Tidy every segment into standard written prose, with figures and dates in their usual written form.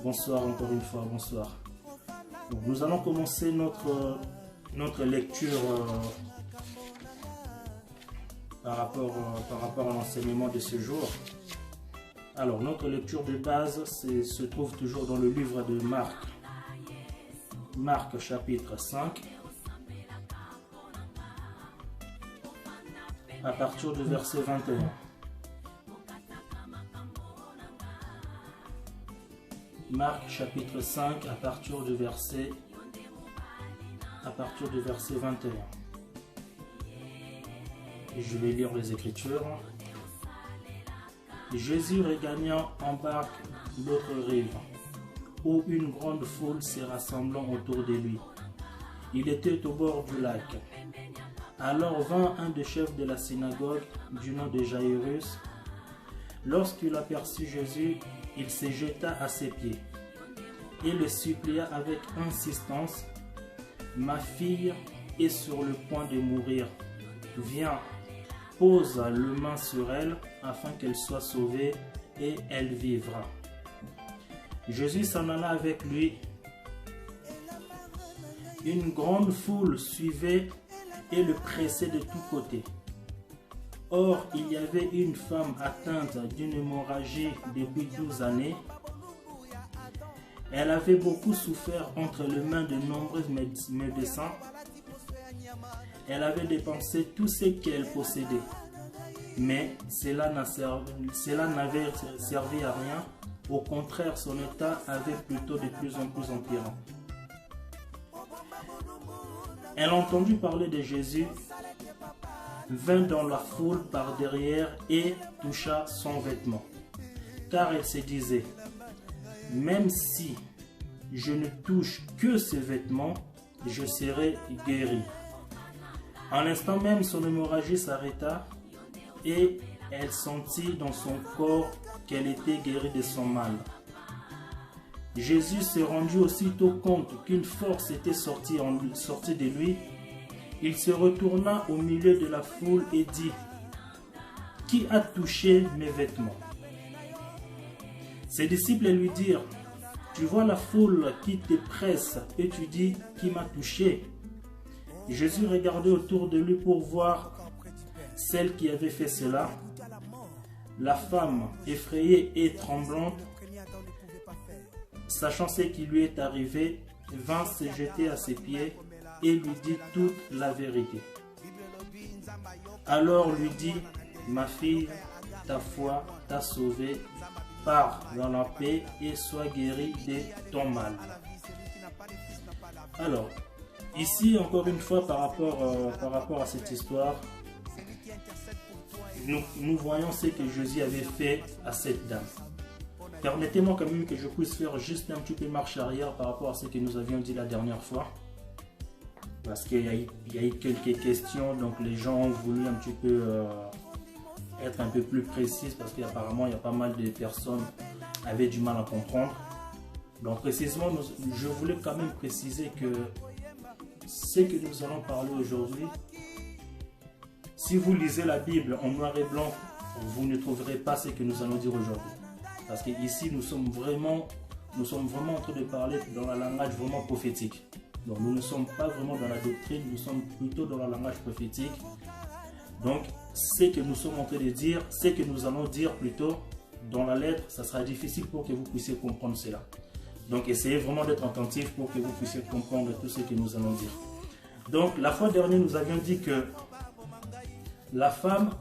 Bonsoir encore une fois, bonsoir. Donc, nous allons commencer notre lecture par rapport à l'enseignement de ce jour. Alors, notre lecture de base se trouve toujours dans le livre de Marc. Marc chapitre 5. À partir du verset 21. Marc chapitre 5 à partir du verset 21. Et je vais lire les Écritures. Jésus regagnant en barque l'autre rive, où une grande foule s'est rassemblant autour de lui. Il était au bord du lac. Alors vint un des chefs de la synagogue, du nom de Jairus. Lorsqu'il aperçut Jésus, il se jeta à ses pieds et le supplia avec insistance: « Ma fille est sur le point de mourir. Viens, pose le main sur elle afin qu'elle soit sauvée et elle vivra. » Jésus s'en alla avec lui. Une grande foule suivait et le pressait de tous côtés. Or, il y avait une femme atteinte d'une hémorragie depuis 12 années. Elle avait beaucoup souffert entre les mains de nombreux médecins. Elle avait dépensé tout ce qu'elle possédait. Mais cela n'avait servi à rien. Au contraire, son état avait plutôt de plus en plus empirant. Elle entendit parler de Jésus, vint dans la foule par derrière et toucha son vêtement. Car elle se disait: « Même si je ne touche que ses vêtements, je serai guérie. » En l'instant même, son hémorragie s'arrêta et elle sentit dans son corps qu'elle était guérie de son mal. Jésus se rendit aussitôt compte qu'une force était sortie de lui. Il se retourna au milieu de la foule et dit: « Qui a touché mes vêtements ?» Ses disciples lui dirent: « Tu vois la foule qui te presse et tu dis: « Qui m'a touché ?» Jésus regardait autour de lui pour voir celle qui avait fait cela. La femme, effrayée et tremblante, sachant ce qui lui est arrivé, vint se jeter à ses pieds et lui dit toute la vérité. Alors lui dit: « Ma fille, ta foi t'a sauvée, pars dans la paix et sois guérie de ton mal. » Alors, ici encore une fois par rapport à cette histoire, nous voyons ce que Jésus avait fait à cette dame. Permettez-moi quand même que je puisse faire juste un petit peu marche arrière par rapport à ce que nous avions dit la dernière fois. Parce qu'il y a eu quelques questions, donc les gens ont voulu un petit peu être un peu plus précises parce qu'apparemment il y a pas mal de personnes qui avaient du mal à comprendre. Donc précisément, je voulais quand même préciser que ce que nous allons parler aujourd'hui, si vous lisez la Bible en noir et blanc, vous ne trouverez pas ce que nous allons dire aujourd'hui. Parce qu'ici, nous sommes vraiment en train de parler dans la langage vraiment prophétique. Donc, nous ne sommes pas vraiment dans la doctrine, nous sommes plutôt dans le langage prophétique. Donc, ce que nous sommes en train de dire, ce que nous allons dire plutôt dans la lettre, ça sera difficile pour que vous puissiez comprendre cela. Donc, essayez vraiment d'être attentif pour que vous puissiez comprendre tout ce que nous allons dire. Donc, la fois dernière, nous avions dit que la femme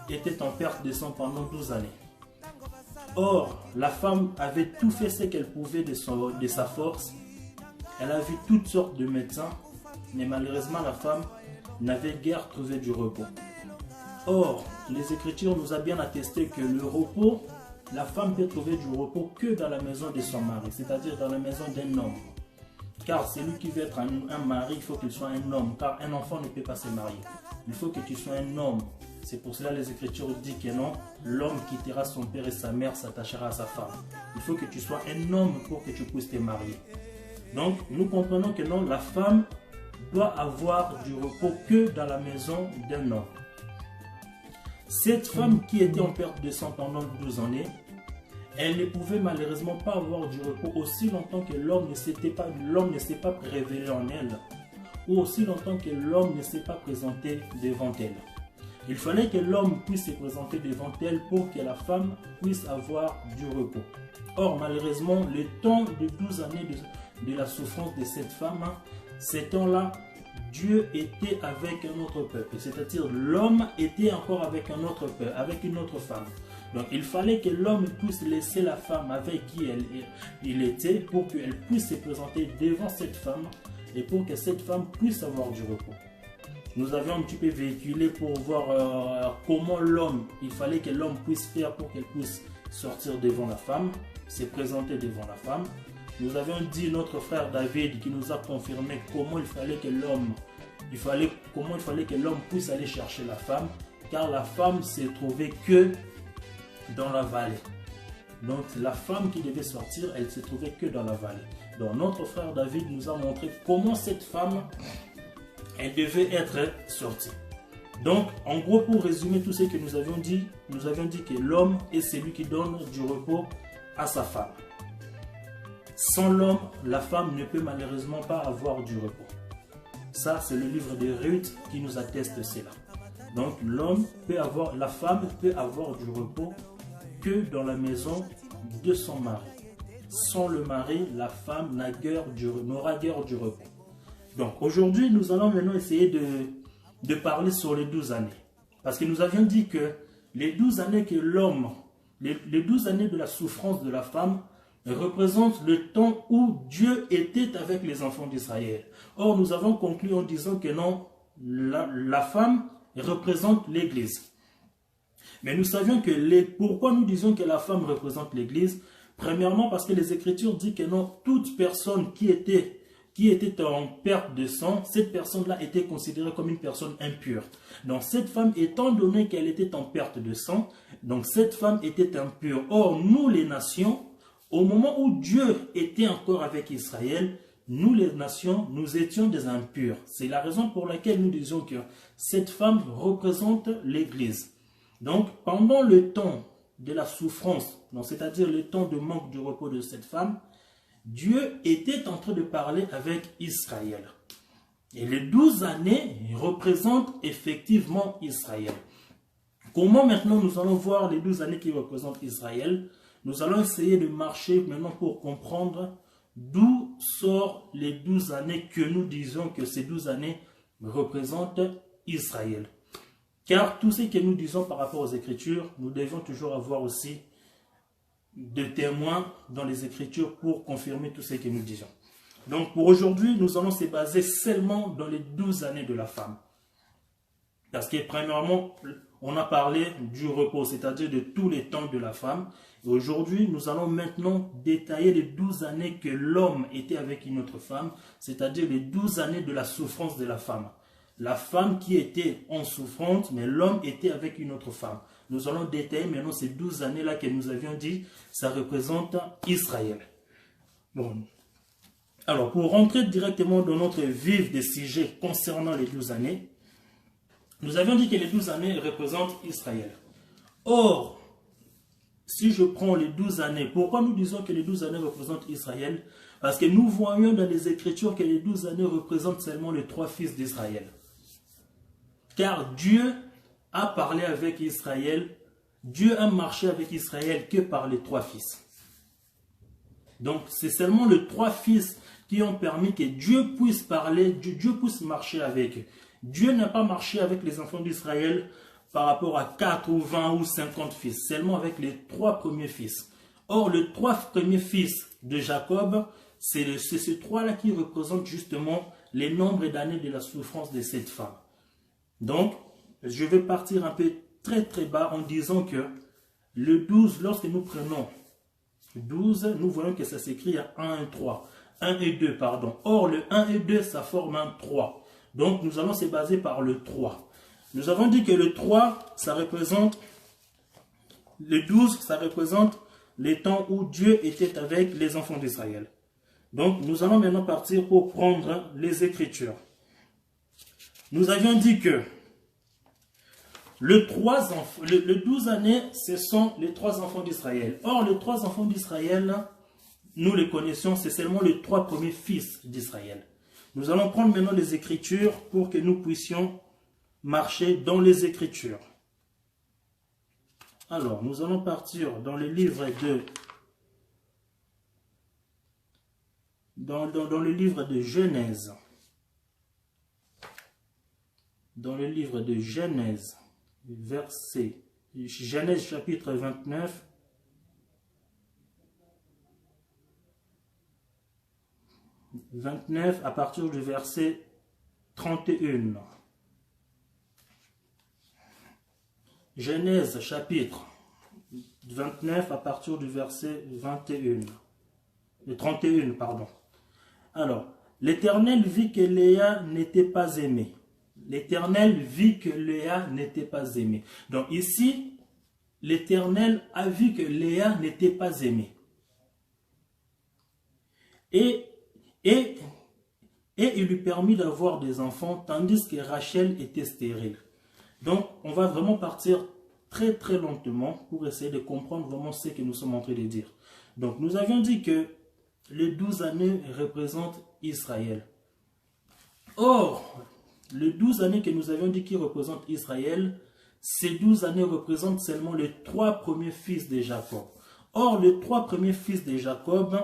était en perte de sang pendant 12 années. Or, la femme avait tout fait ce qu'elle pouvait de sa force. Elle a vu toutes sortes de médecins, mais malheureusement, la femme n'avait guère trouvé du repos. Or, les Écritures nous ont bien attesté que le repos, la femme peut trouver du repos que dans la maison de son mari, c'est-à-dire dans la maison d'un homme. Car celui qui veut être un mari, il faut qu'il soit un homme, car un enfant ne peut pas se marier. Il faut que tu sois un homme. C'est pour cela que les Écritures disent que non, l'homme quittera son père et sa mère, s'attachera à sa femme. Il faut que tu sois un homme pour que tu puisses te marier. Donc, nous comprenons que non, la femme doit avoir du repos que dans la maison d'un homme. Cette femme qui était en perte de sang pendant 12 années, elle ne pouvait malheureusement pas avoir du repos aussi longtemps que l'homme ne s'est pas révélé en elle, ou aussi longtemps que l'homme ne s'est pas présenté devant elle. Il fallait que l'homme puisse se présenter devant elle pour que la femme puisse avoir du repos. Or, malheureusement, le temps de 12 années de la souffrance de cette femme, ces temps-là, Dieu était avec un autre peuple, c'est-à-dire l'homme était encore avec un autre peuple, avec une autre femme. Donc il fallait que l'homme puisse laisser la femme avec qui il était pour qu'elle puisse se présenter devant cette femme et pour que cette femme puisse avoir du repos. Nous avions un petit peu véhiculé pour voir comment il fallait que l'homme puisse faire pour qu'elle puisse sortir devant la femme, se présenter devant la femme. Nous avions dit notre frère David qui nous a confirmé comment il fallait que l'homme puisse aller chercher la femme, car la femme se trouvait que dans la vallée. Donc la femme qui devait sortir, elle se trouvait que dans la vallée. Donc notre frère David nous a montré comment cette femme, elle devait être sortie. Donc en gros, pour résumer tout ce que nous avions dit que l'homme est celui qui donne du repos à sa femme. Sans l'homme, la femme ne peut malheureusement pas avoir du repos. Ça, c'est le livre de Ruth qui nous atteste cela. Donc, la femme peut avoir du repos que dans la maison de son mari. Sans le mari, la femme n'aura guère du repos. Donc, aujourd'hui, nous allons maintenant essayer de parler sur les 12 années. Parce que nous avions dit que les 12 années que l'homme, les 12 années de la souffrance de la femme, représente le temps où Dieu était avec les enfants d'Israël. Or, nous avons conclu en disant que non, la femme représente l'Église. Mais nous savions que pourquoi nous disons que la femme représente l'Église? Premièrement, parce que les Écritures disent que non, toute personne qui était en perte de sang, cette personne-là était considérée comme une personne impure. Donc cette femme, étant donné qu'elle était en perte de sang, donc cette femme était impure. Or, nous les nations, au moment où Dieu était encore avec Israël, nous les nations, nous étions des impurs. C'est la raison pour laquelle nous disons que cette femme représente l'Église. Donc, pendant le temps de la souffrance, c'est-à-dire le temps de manque de repos de cette femme, Dieu était en train de parler avec Israël. Et les 12 années représentent effectivement Israël. Comment maintenant nous allons voir les 12 années qui représentent Israël? Nous allons essayer de marcher maintenant pour comprendre d'où sortent les 12 années que nous disons que ces 12 années représentent Israël. Car tout ce que nous disons par rapport aux Écritures, nous devons toujours avoir aussi des témoins dans les Écritures pour confirmer tout ce que nous disons. Donc pour aujourd'hui, nous allons se baser seulement dans les 12 années de la femme. Parce que premièrement, on a parlé du repos, c'est-à-dire de tous les temps de la femme. Et aujourd'hui, nous allons maintenant détailler les 12 années que l'homme était avec une autre femme, c'est-à-dire les 12 années de la souffrance de la femme. La femme qui était en souffrance, mais l'homme était avec une autre femme. Nous allons détailler maintenant ces 12 années-là que nous avions dit, ça représente Israël. Bon. Alors, pour rentrer directement dans notre vif des sujets concernant les 12 années, nous avions dit que les 12 années représentent Israël. Or, si je prends les 12 années, pourquoi nous disons que les 12 années représentent Israël? Parce que nous voyons dans les Écritures que les 12 années représentent seulement les 3 fils d'Israël. Car Dieu a parlé avec Israël, Dieu a marché avec Israël que par les 3 fils. Donc c'est seulement les 3 fils qui ont permis que Dieu puisse parler, Dieu puisse marcher avec eux. Dieu n'a pas marché avec les enfants d'Israël par rapport à 4 ou 20 ou 50 fils, seulement avec les 3 premiers fils. Or, les 3 premiers fils de Jacob, c'est ces 3-là qui représentent justement les nombres d'années de la souffrance de cette femme. Donc, je vais partir un peu très bas en disant que le 12, lorsque nous prenons 12, nous voyons que ça s'écrit à 1 et 3. 1 et 2, pardon. Or, le 1 et 2, ça forme un 3. Donc, nous allons se baser par le 3. Nous avons dit que le 3, ça représente, le 12, ça représente les temps où Dieu était avec les enfants d'Israël. Donc, nous allons maintenant partir pour prendre les Écritures. Nous avions dit que le 12 années, ce sont les 3 enfants d'Israël. Or, les 3 enfants d'Israël, nous les connaissons, c'est seulement les 3 premiers fils d'Israël. Nous allons prendre maintenant les Écritures pour que nous puissions marcher dans les Écritures. Alors, nous allons partir dans le livre de dans le livre de Genèse. Dans le livre de Genèse, Genèse chapitre 29, à partir du verset 31. Genèse chapitre 29 à partir du verset 31, pardon. Alors, l'Éternel vit que Léa n'était pas aimée. L'Éternel vit que Léa n'était pas aimée. Donc ici, l'Éternel a vu que Léa n'était pas aimée. Et il lui permit d'avoir des enfants, tandis que Rachel était stérile. Donc, on va vraiment partir très très lentement pour essayer de comprendre vraiment ce que nous sommes en train de dire. Donc, nous avions dit que les 12 années représentent Israël. Or, les 12 années que nous avions dit qui représentent Israël, ces 12 années représentent seulement les 3 premiers fils de Jacob. Or, les 3 premiers fils de Jacob,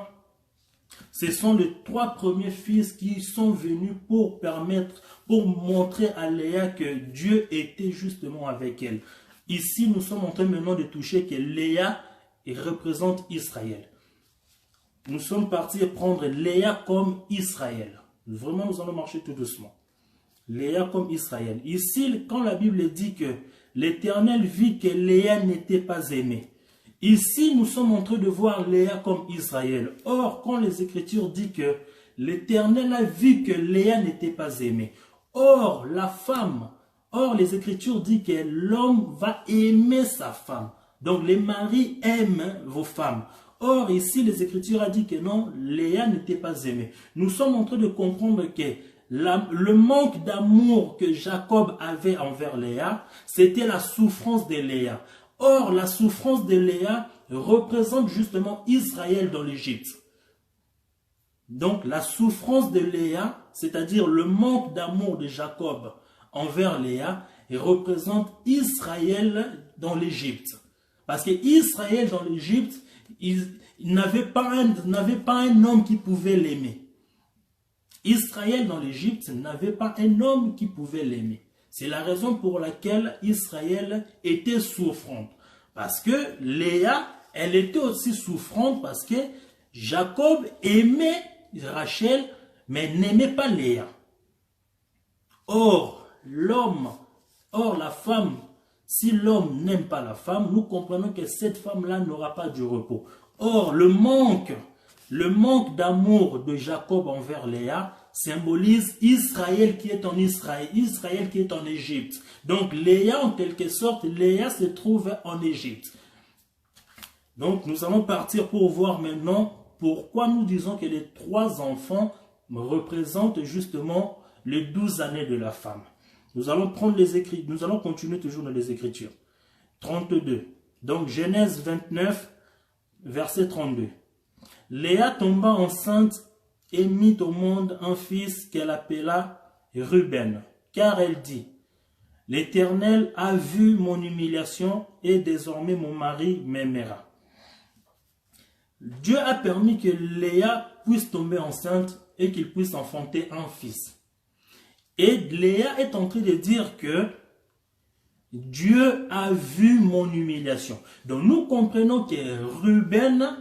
ce sont les 3 premiers fils qui sont venus pour montrer à Léa que Dieu était justement avec elle. Ici, nous sommes en train maintenant de toucher que Léa représente Israël. Nous sommes partis prendre Léa comme Israël. Vraiment, nous allons marcher tout doucement. Léa comme Israël. Ici, quand la Bible dit que l'Éternel vit que Léa n'était pas aimée. Ici, nous sommes en train de voir Léa comme Israël. Or, quand les Écritures disent que l'Éternel a vu que Léa n'était pas aimée. Or, les Écritures disent que l'homme va aimer sa femme. Donc, les maris aiment vos femmes. Or, ici, les Écritures ont dit que non, Léa n'était pas aimée. Nous sommes en train de comprendre que le manque d'amour que Jacob avait envers Léa, c'était la souffrance de Léa. Or, la souffrance de Léa représente justement Israël dans l'Égypte. Donc, la souffrance de Léa, c'est-à-dire le manque d'amour de Jacob envers Léa, représente Israël dans l'Égypte. Parce que Israël dans l'Égypte, il n'avait pas un homme qui pouvait l'aimer. Israël dans l'Égypte n'avait pas un homme qui pouvait l'aimer. C'est la raison pour laquelle Israël était souffrante. Parce que Léa, elle était aussi souffrante parce que Jacob aimait Rachel, mais n'aimait pas Léa. Or, la femme, si l'homme n'aime pas la femme, nous comprenons que cette femme-là n'aura pas du repos. Or, le manque d'amour de Jacob envers Léa symbolise Israël qui est en Israël, Israël qui est en Égypte. Donc Léa, en quelque sorte, Léa se trouve en Égypte. Donc nous allons partir pour voir maintenant pourquoi nous disons que les 3 enfants représentent justement les 12 années de la femme. Nous allons prendre les écrits, nous allons continuer toujours dans les Écritures. 32. Donc Genèse 29, verset 32. Léa tomba enceinte et mit au monde un fils qu'elle appela Ruben, car elle dit, « L'Éternel a vu mon humiliation et désormais mon mari m'aimera. » Dieu a permis que Léa puisse tomber enceinte et qu'il puisse enfanter un fils. Et Léa est en train de dire que Dieu a vu mon humiliation. Donc nous comprenons que Ruben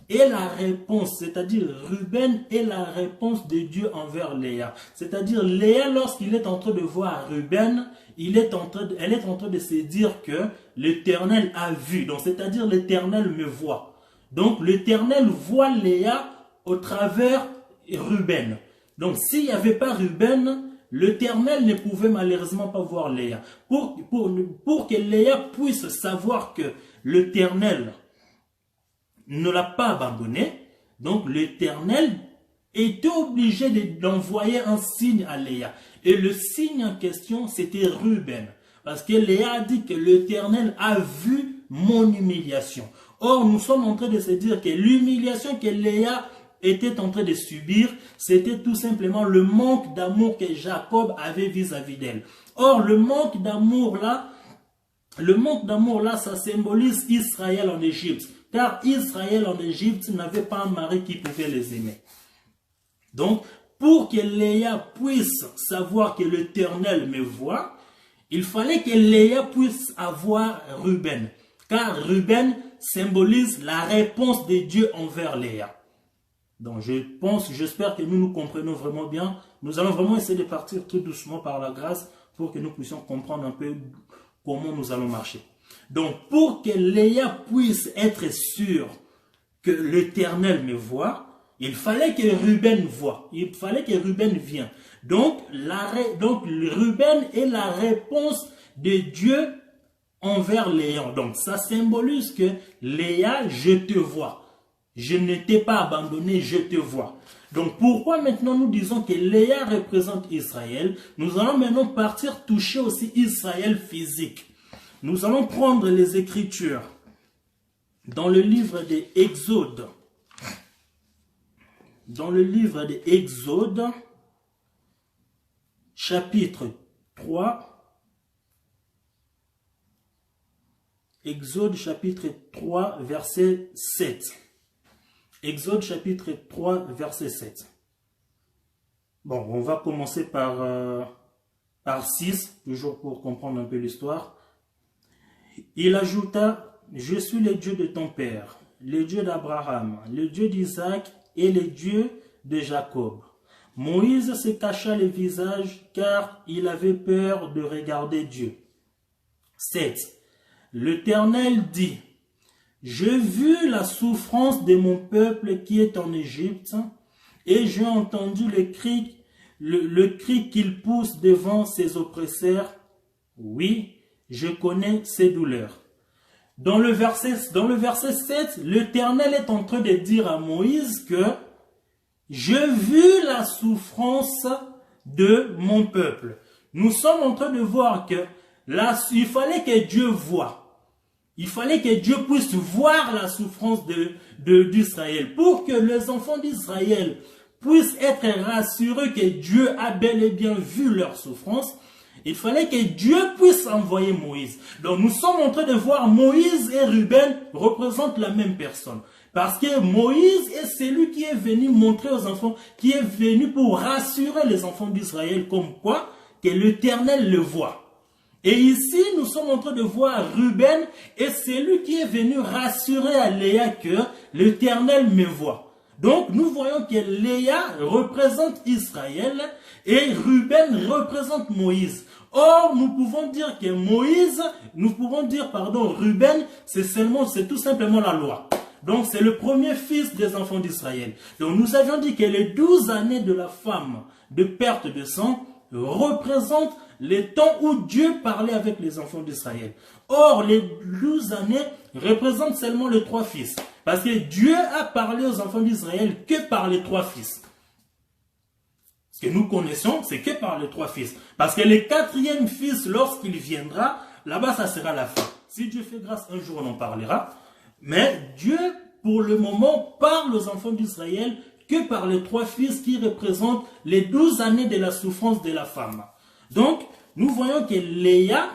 est la réponse, c'est-à-dire Ruben est la réponse de Dieu envers Léa. C'est-à-dire Léa, lorsqu'il est en train de voir Ruben, elle est en train de se dire que l'Éternel a vu. Donc c'est-à-dire l'Éternel me voit. Donc l'Éternel voit Léa au travers Ruben. Donc s'il n'y avait pas Ruben, l'Éternel ne pouvait malheureusement pas voir Léa. Pour que Léa puisse savoir que l'Éternel ne l'a pas abandonné, donc l'Éternel était obligé d'envoyer un signe à Léa. Et le signe en question, c'était Ruben. Parce que Léa a dit que l'Éternel a vu mon humiliation. Or, nous sommes en train de se dire que l'humiliation que Léa était en train de subir, c'était tout simplement le manque d'amour que Jacob avait vis-à-vis d'elle. Or, le manque d'amour là, ça symbolise Israël en Égypte. Car Israël en Égypte n'avait pas un mari qui pouvait les aimer. Donc, pour que Léa puisse savoir que l'Éternel me voit, il fallait que Léa puisse avoir Ruben. Car Ruben symbolise la réponse de Dieu envers Léa. Donc, j'espère que nous comprenons vraiment bien. Nous allons vraiment essayer de partir tout doucement par la grâce pour que nous puissions comprendre un peu comment nous allons marcher. Donc, pour que Léa puisse être sûre que l'Éternel me voit, il fallait que Ruben voie. Il fallait que Ruben vienne. Donc, Ruben est la réponse de Dieu envers Léa. Donc, ça symbolise que Léa, je te vois. Je ne t'ai pas abandonné, je te vois. Donc, pourquoi maintenant nous disons que Léa représente Israël? Nous allons maintenant partir toucher aussi Israël physique. Nous allons prendre les Écritures dans le livre des Exodes. Dans le livre des Exodes, chapitre 3. Exode chapitre 3, verset 7. Exode chapitre 3, verset 7. Bon, on va commencer par 6, toujours pour comprendre un peu l'histoire. Il ajouta, « Je suis le Dieu de ton père, le Dieu d'Abraham, le Dieu d'Isaac et le Dieu de Jacob. » Moïse se cacha le visage car il avait peur de regarder Dieu. 7. L'Éternel dit, « J'ai vu la souffrance de mon peuple qui est en Égypte, et j'ai entendu le cri qu'il pousse devant ses oppresseurs. Oui, je connais ses douleurs. » Dans le verset 7, l'Éternel est en train de dire à Moïse que « J'ai vu la souffrance de mon peuple. » Nous sommes en train de voir que il fallait que Dieu voie. Il fallait que Dieu puisse voir la souffrance d'Israël pour que les enfants d'Israël puissent être rassurés que Dieu a bel et bien vu leur souffrance. Il fallait que Dieu puisse envoyer Moïse. Donc nous sommes en train de voir Moïse et Ruben représentent la même personne. Parce que Moïse est celui qui est venu montrer aux enfants, qui est venu pour rassurer les enfants d'Israël comme quoi que l'Éternel le voit. Et ici, nous sommes en train de voir Ruben et c'est lui qui est venu rassurer à Léa que l'Éternel me voit. Donc, nous voyons que Léa représente Israël et Ruben représente Moïse. Or, nous pouvons dire que Ruben, c'est tout simplement la loi. Donc, c'est le premier fils des enfants d'Israël. Donc, nous avions dit que les 12 années de la femme de perte de sang représentent les temps où Dieu parlait avec les enfants d'Israël. Or, les 12 années représentent seulement les 3 fils. Parce que Dieu a parlé aux enfants d'Israël que par les 3 fils. Ce que nous connaissons, c'est que par les 3 fils. Parce que le 4e fils, lorsqu'il viendra, là-bas, ça sera la fin. Si Dieu fait grâce, un jour on en parlera. Mais Dieu, pour le moment, parle aux enfants d'Israël que par les 3 fils qui représentent les 12 années de la souffrance de la femme. Donc, nous voyons que Léa,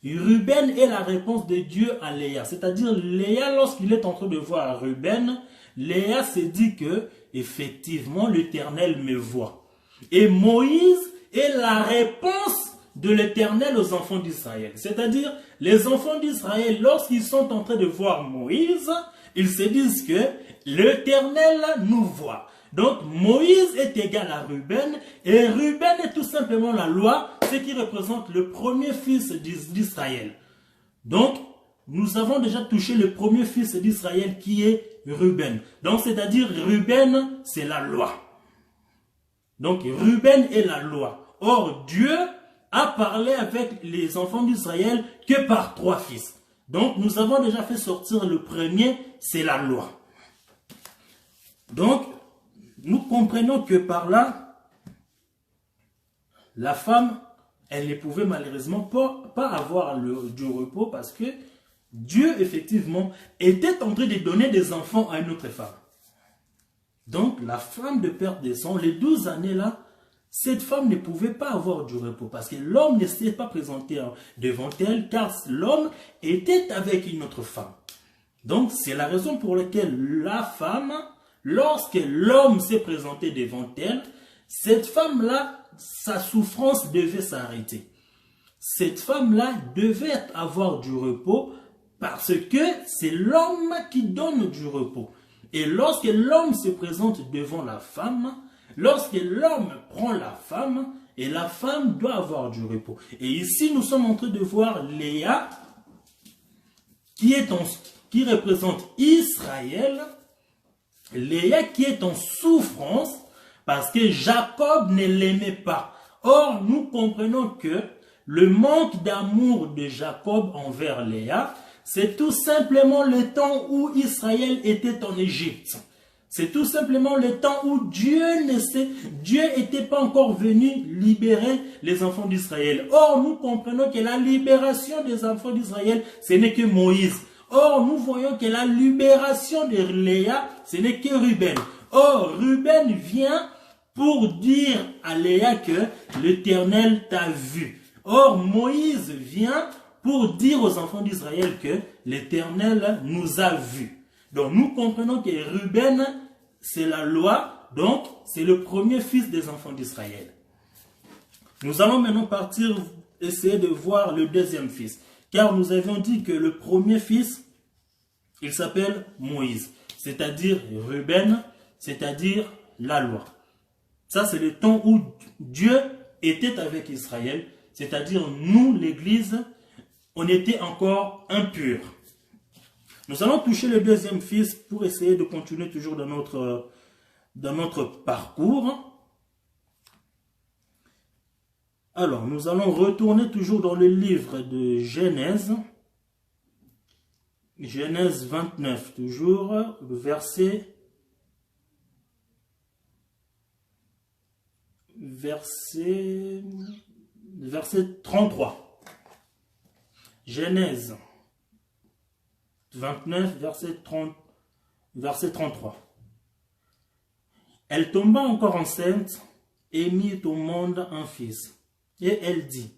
Ruben est la réponse de Dieu à Léa. C'est-à-dire, Léa, lorsqu'il est en train de voir Ruben, Léa se dit que, effectivement, l'Éternel me voit. Et Moïse est la réponse de l'Éternel aux enfants d'Israël. C'est-à-dire, les enfants d'Israël, lorsqu'ils sont en train de voir Moïse, ils se disent que l'Éternel nous voit. Donc, Moïse est égal à Ruben, et Ruben est tout simplement la loi, ce qui représente le premier fils d'Israël. Donc, nous avons déjà touché le premier fils d'Israël qui est Ruben. Donc, c'est-à-dire, Ruben, c'est la loi. Donc, Ruben est la loi. Or, Dieu a parlé avec les enfants d'Israël que par 3 fils. Donc, nous avons déjà fait sortir le premier, c'est la loi. Donc, nous comprenons que par là, la femme elle ne pouvait malheureusement pas avoir du repos parce que Dieu, effectivement, était en train de donner des enfants à une autre femme. Donc, la femme de père des sang, les 12 années-là, cette femme ne pouvait pas avoir du repos parce que l'homme ne s'est pas présenté devant elle car l'homme était avec une autre femme. Donc, c'est la raison pour laquelle la femme, lorsque l'homme s'est présenté devant elle, cette femme-là, sa souffrance devait s'arrêter. Cette femme-là devait avoir du repos parce que c'est l'homme qui donne du repos. Et lorsque l'homme se présente devant la femme, lorsque l'homme prend la femme, et la femme doit avoir du repos. Et ici, nous sommes en train de voir Léa, qui représente Israël, Léa qui est en souffrance, parce que Jacob ne l'aimait pas. Or, nous comprenons que le manque d'amour de Jacob envers Léa, c'est tout simplement le temps où Israël était en Égypte. C'est tout simplement le temps où Dieu n'était pas encore venu libérer les enfants d'Israël. Or, nous comprenons que la libération des enfants d'Israël, ce n'est que Moïse. Or, nous voyons que la libération de Léa, ce n'est que Ruben. Or, Ruben vient pour dire à Léa que l'Éternel t'a vu. Or, Moïse vient pour dire aux enfants d'Israël que l'Éternel nous a vus. Donc, nous comprenons que Ruben, c'est la loi, donc c'est le premier fils des enfants d'Israël. Nous allons maintenant essayer de voir le deuxième fils. Car nous avions dit que le premier fils, il s'appelle Moïse, c'est-à-dire Ruben, c'est-à-dire la loi. Ça, c'est le temps où Dieu était avec Israël, c'est-à-dire nous, l'Église, on était encore impurs. Nous allons toucher le deuxième fils pour essayer de continuer toujours dans notre parcours. Alors, nous allons retourner toujours dans le livre de Genèse. Genèse 29, toujours, le verset 33. Genèse 29, verset 33. Elle tomba encore enceinte et mit au monde un fils. Et elle dit,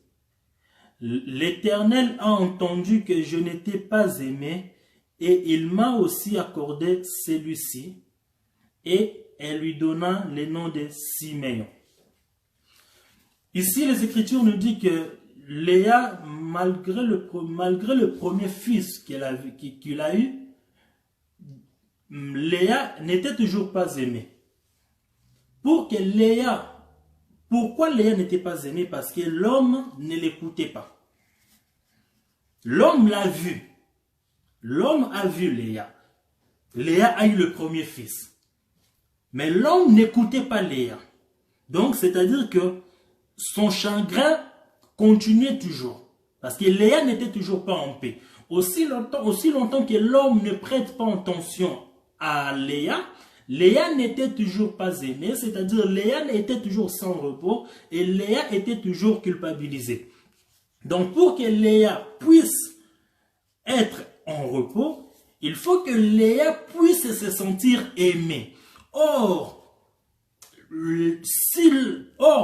l'Éternel a entendu que je n'étais pas aimée et il m'a aussi accordé celui-ci. Et elle lui donna le nom de Siméon. Ici, les Écritures nous disent que Léa, malgré le premier fils qu'il a eu, Léa n'était toujours pas aimée. Pourquoi Léa n'était pas aimée? Parce que l'homme ne l'écoutait pas. L'homme l'a vu. L'homme a vu Léa. Léa a eu le premier fils. Mais l'homme n'écoutait pas Léa. Donc, c'est-à-dire que son chagrin continuait toujours. Parce que Léa n'était toujours pas en paix. Aussi longtemps que l'homme ne prête pas attention à Léa, Léa n'était toujours pas aimée, c'est-à-dire Léa était toujours sans repos et Léa était toujours culpabilisée. Donc pour que Léa puisse être en repos, il faut que Léa puisse se sentir aimée. Or,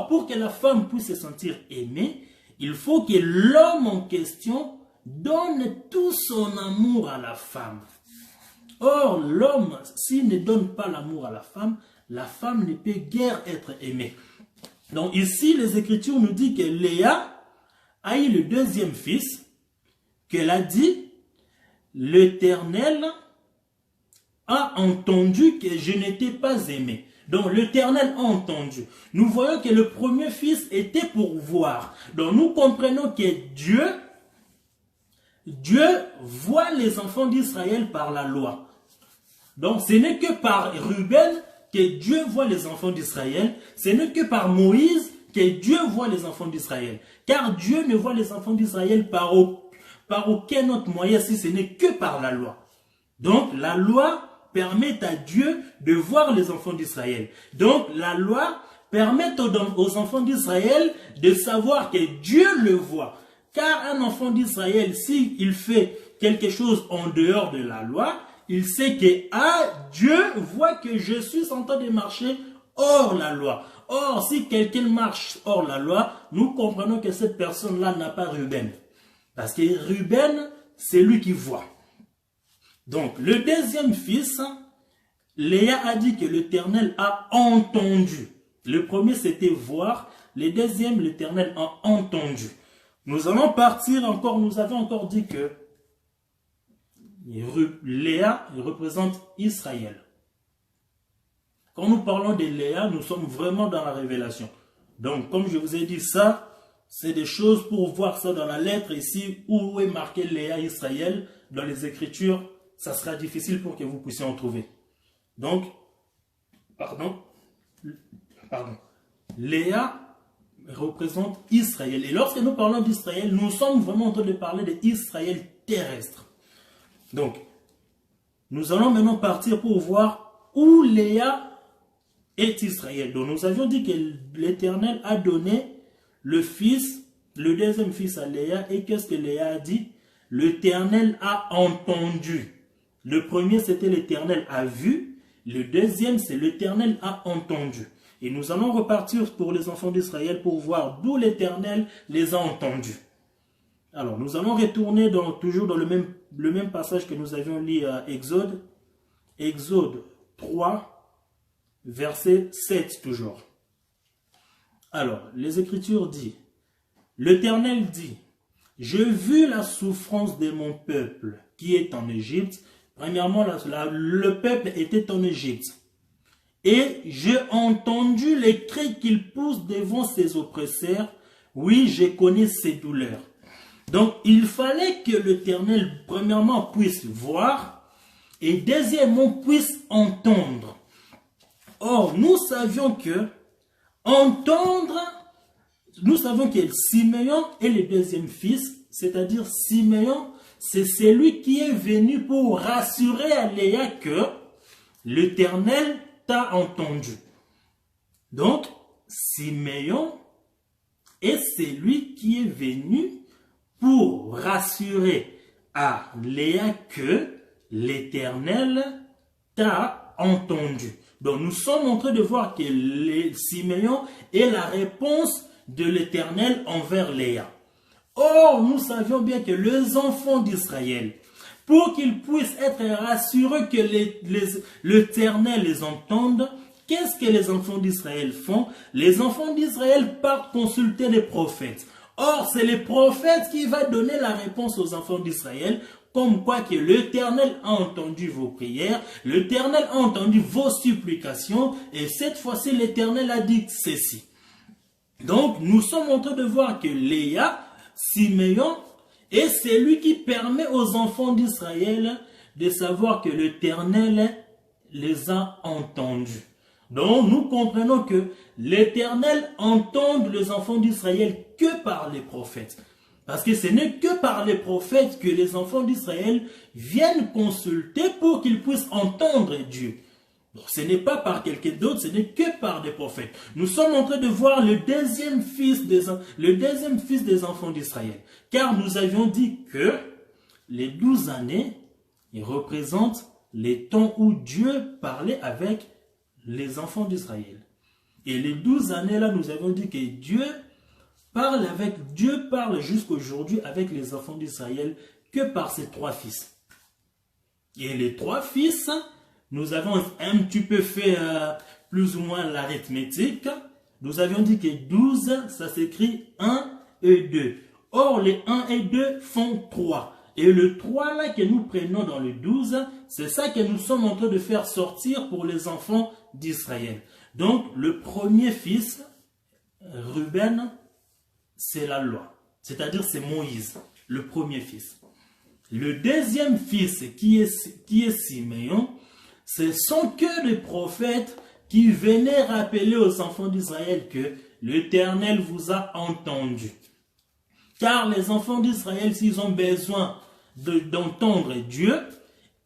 pour que la femme puisse se sentir aimée, il faut que l'homme en question donne tout son amour à la femme. Or, l'homme, s'il ne donne pas l'amour à la femme ne peut guère être aimée. Donc ici, les Écritures nous disent que Léa a eu le deuxième fils, qu'elle a dit, l'Éternel a entendu que je n'étais pas aimée. Donc l'Éternel a entendu. Nous voyons que le premier fils était pour voir. Donc nous comprenons que Dieu voit les enfants d'Israël par la loi. Donc ce n'est que par Ruben que Dieu voit les enfants d'Israël. Ce n'est que par Moïse que Dieu voit les enfants d'Israël. Car Dieu ne voit les enfants d'Israël par aucun autre moyen si ce n'est que par la loi. Donc la loi permet à Dieu de voir les enfants d'Israël. Donc la loi permettent aux enfants d'Israël de savoir que Dieu le voit. Car un enfant d'Israël, s'il fait quelque chose en dehors de la loi, il sait que Dieu voit que je suis en train de marcher hors la loi. Or, si quelqu'un marche hors la loi, nous comprenons que cette personne-là n'a pas Ruben. Parce que Ruben, c'est lui qui voit. Donc, le deuxième fils, Léa a dit que l'Éternel a entendu. Le premier, c'était voir. Le deuxième, l'Éternel a entendu. Nous allons partir encore, nous avons encore dit que Léa représente Israël. Quand nous parlons de Léa, nous sommes vraiment dans la révélation. Donc, comme je vous ai dit ça, c'est des choses pour voir ça dans la lettre ici, où est marqué Léa Israël, dans les Écritures, ça sera difficile pour que vous puissiez en trouver. Donc, Léa représente Israël. Et lorsque nous parlons d'Israël, nous sommes vraiment en train de parler d'Israël terrestre. Donc, nous allons maintenant partir pour voir où Léa est Israël. Donc, nous avions dit que l'Éternel a donné le fils, le deuxième fils à Léa. Et qu'est-ce que Léa a dit? L'Éternel a entendu. Le premier, c'était l'Éternel a vu. Le deuxième, c'est l'Éternel a entendu. Et nous allons repartir pour les enfants d'Israël pour voir d'où l'Éternel les a entendus. Alors, nous allons retourner toujours dans le même passage que nous avions lu à Exode. Exode 3, verset 7 toujours. Alors, les Écritures disent, l'Éternel dit, je vis la souffrance de mon peuple qui est en Égypte. Premièrement, le peuple était en Égypte. Et j'ai entendu les cris qu'il pousse devant ses oppresseurs. Oui, je connais ses douleurs. Donc, il fallait que l'Éternel, premièrement, puisse voir et deuxièmement, puisse entendre. Or, nous savions que Siméon est le deuxième fils, c'est-à-dire Siméon, c'est celui qui est venu pour rassurer à Léa que l'Éternel t'a entendu. Donc, Siméon est celui qui est venu pour rassurer à Léa que l'Éternel t'a entendu. Donc, nous sommes en train de voir que Siméon est la réponse de l'Éternel envers Léa. Or, nous savions bien que les enfants d'Israël, pour qu'ils puissent être rassurés que l'Éternel les entende, qu'est-ce que les enfants d'Israël font? Les enfants d'Israël partent consulter les prophètes. Or, c'est les prophètes qui vont donner la réponse aux enfants d'Israël, comme quoi que l'Éternel a entendu vos prières, l'Éternel a entendu vos supplications, et cette fois-ci, l'Éternel a dit ceci. Donc, nous sommes en train de voir que Léa, Siméon, est celui qui permet aux enfants d'Israël de savoir que l'Éternel les a entendus. Donc, nous comprenons que l'Éternel entend les enfants d'Israël que par les prophètes. Parce que ce n'est que par les prophètes que les enfants d'Israël viennent consulter pour qu'ils puissent entendre Dieu. Donc, ce n'est pas par quelqu'un d'autre, ce n'est que par des prophètes. Nous sommes en train de voir le deuxième fils des enfants d'Israël. Car nous avions dit que les 12 années représentent les temps où Dieu parlait avec les enfants d'Israël. Et les 12 années-là, nous avons dit que Dieu parle jusqu'aujourd'hui avec les enfants d'Israël que par ses 3 fils. Et les 3 fils, nous avons un petit peu fait plus ou moins l'arithmétique. Nous avions dit que 12, ça s'écrit 1 et 2. Or, les 1 et 2 font 3. Et le 3 là que nous prenons dans le 12, c'est ça que nous sommes en train de faire sortir pour les enfants d'Israël. Donc, le premier fils, Ruben, c'est la loi. C'est-à-dire c'est Moïse, le premier fils. Le deuxième fils qui est Siméon, ce sont que les prophètes qui venaient rappeler aux enfants d'Israël que l'Éternel vous a entendu. Car les enfants d'Israël, s'ils ont besoin d'entendre Dieu,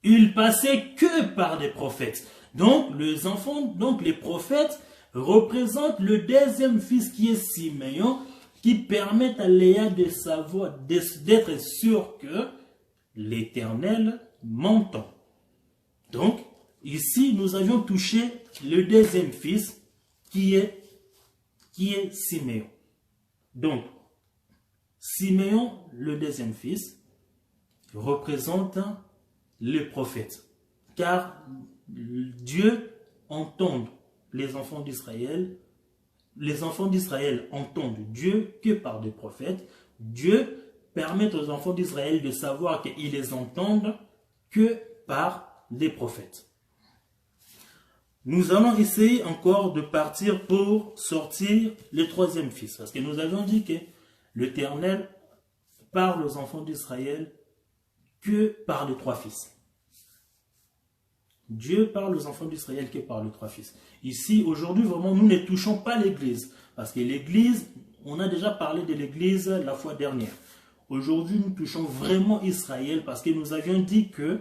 ils passaient que par des prophètes. Donc les prophètes représente le deuxième fils qui est Siméon, qui permet à Léa de savoir, d'être sûr que l'Éternel m'entend. Donc, ici, nous avions touché le deuxième fils qui est Siméon. Donc, Siméon, le deuxième fils, représente les prophètes. Car Dieu entend les enfants d'Israël. Les enfants d'Israël entendent Dieu que par des prophètes. Dieu permet aux enfants d'Israël de savoir qu'ils les entendent que par des prophètes. Nous allons essayer encore de partir pour sortir le troisième fils. Parce que nous avons dit que l'Éternel parle aux enfants d'Israël que par les trois fils. Dieu parle aux enfants d'Israël que par les trois fils. Ici, aujourd'hui, vraiment, nous ne touchons pas l'Église. Parce que l'Église, on a déjà parlé de l'Église la fois dernière. Aujourd'hui, nous touchons vraiment Israël parce que nous avions dit que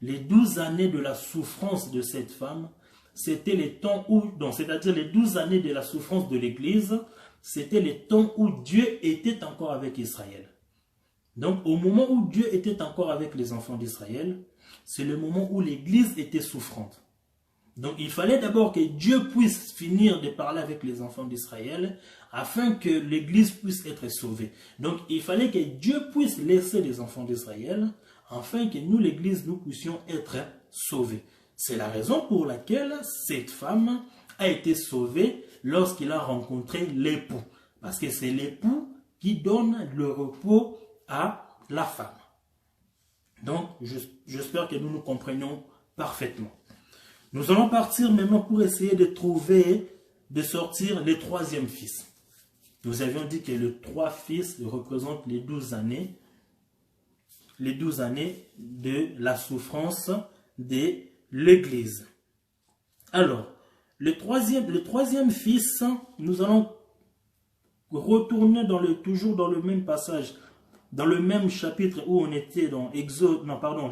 les 12 années de la souffrance de cette femme, c'était les temps où, c'est-à-dire les 12 années de la souffrance de l'Église, c'était les temps où Dieu était encore avec Israël. Donc, au moment où Dieu était encore avec les enfants d'Israël, c'est le moment où l'Église était souffrante. Donc, il fallait d'abord que Dieu puisse finir de parler avec les enfants d'Israël afin que l'Église puisse être sauvée. Donc, il fallait que Dieu puisse laisser les enfants d'Israël afin que nous, l'Église, nous puissions être sauvés. C'est la raison pour laquelle cette femme a été sauvée lorsqu'il a rencontré l'époux. Parce que c'est l'époux qui donne le repos à la femme. Donc, j'espère que nous nous comprenons parfaitement. Nous allons partir maintenant pour essayer de sortir le troisième fils. Nous avions dit que les trois fils représentent les 12 années. Les 12 années de la souffrance de l'Église. Alors, le troisième fils, nous allons retourner toujours dans le même passage, dans le même chapitre où on était dans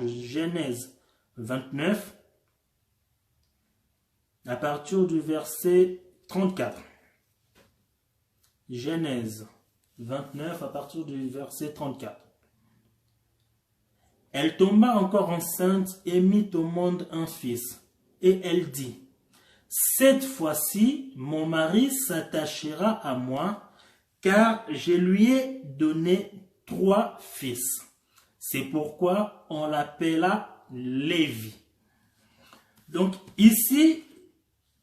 Genèse 29, à partir du verset 34. Genèse 29, à partir du verset 34. Elle tomba encore enceinte et mit au monde un fils. Et elle dit, « Cette fois-ci, mon mari s'attachera à moi, car je lui ai donné 3 fils. C'est pourquoi on l'appela Lévi. » Donc ici,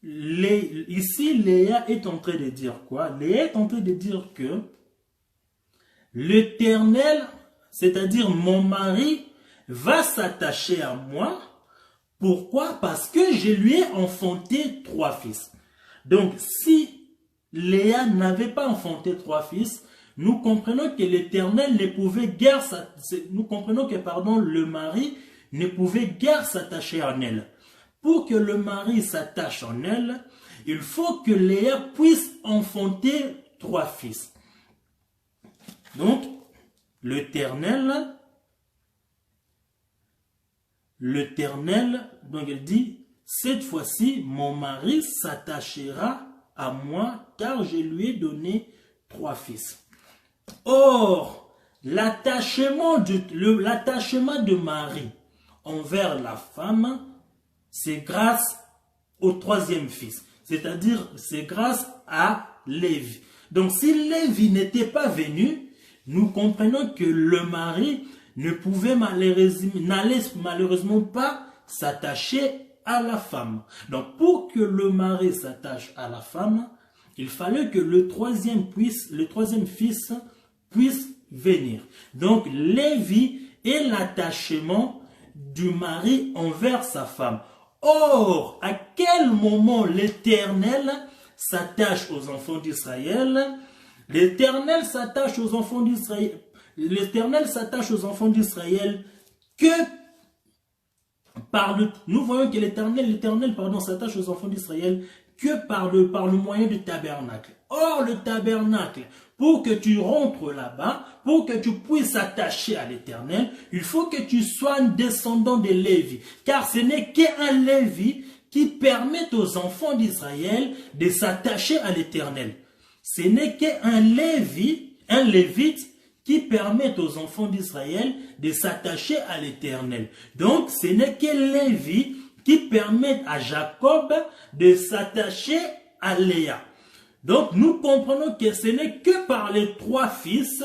Léa est en train de dire quoi? Léa est en train de dire que l'Éternel, c'est-à-dire mon mari, va s'attacher à moi. Pourquoi? Parce que je lui ai enfanté 3 fils. Donc, si Léa n'avait pas enfanté 3 fils, nous comprenons que l'Éternel ne pouvait guère le mari ne pouvait guère s'attacher en elle. Pour que le mari s'attache en elle, il faut que Léa puisse enfanter 3 fils. Donc, l'Éternel, donc elle dit, cette fois-ci, mon mari s'attachera à moi, car je lui ai donné 3 fils. Or, l'attachement de Marie envers la femme, c'est grâce au 3e fils. C'est-à-dire, c'est grâce à Lévi. Donc, si Lévi n'était pas venu, nous comprenons que le mari n'allait malheureusement pas s'attacher à la femme. Donc, pour que le mari s'attache à la femme, il fallait que le troisième fils puisse venir. Donc, Lévi est l'attachement du mari envers sa femme. Or, à quel moment l'Éternel s'attache aux enfants d'Israël? L'Éternel s'attache aux enfants d'Israël. L'Éternel s'attache aux enfants d'Israël que nous voyons que l'Éternel s'attache aux enfants d'Israël que par le moyen du tabernacle. Or, le tabernacle, pour que tu rentres là-bas, pour que tu puisses t'attacher à l'Éternel, il faut que tu sois un descendant de Lévi. Car ce n'est qu'un Lévi qui permettent aux enfants d'Israël de s'attacher à l'Éternel. Ce n'est qu'un Lévite qui permet aux enfants d'Israël de s'attacher à l'Éternel. Donc, ce n'est que Lévi qui permet à Jacob de s'attacher à Léa. Donc, nous comprenons que ce n'est que par les 3 fils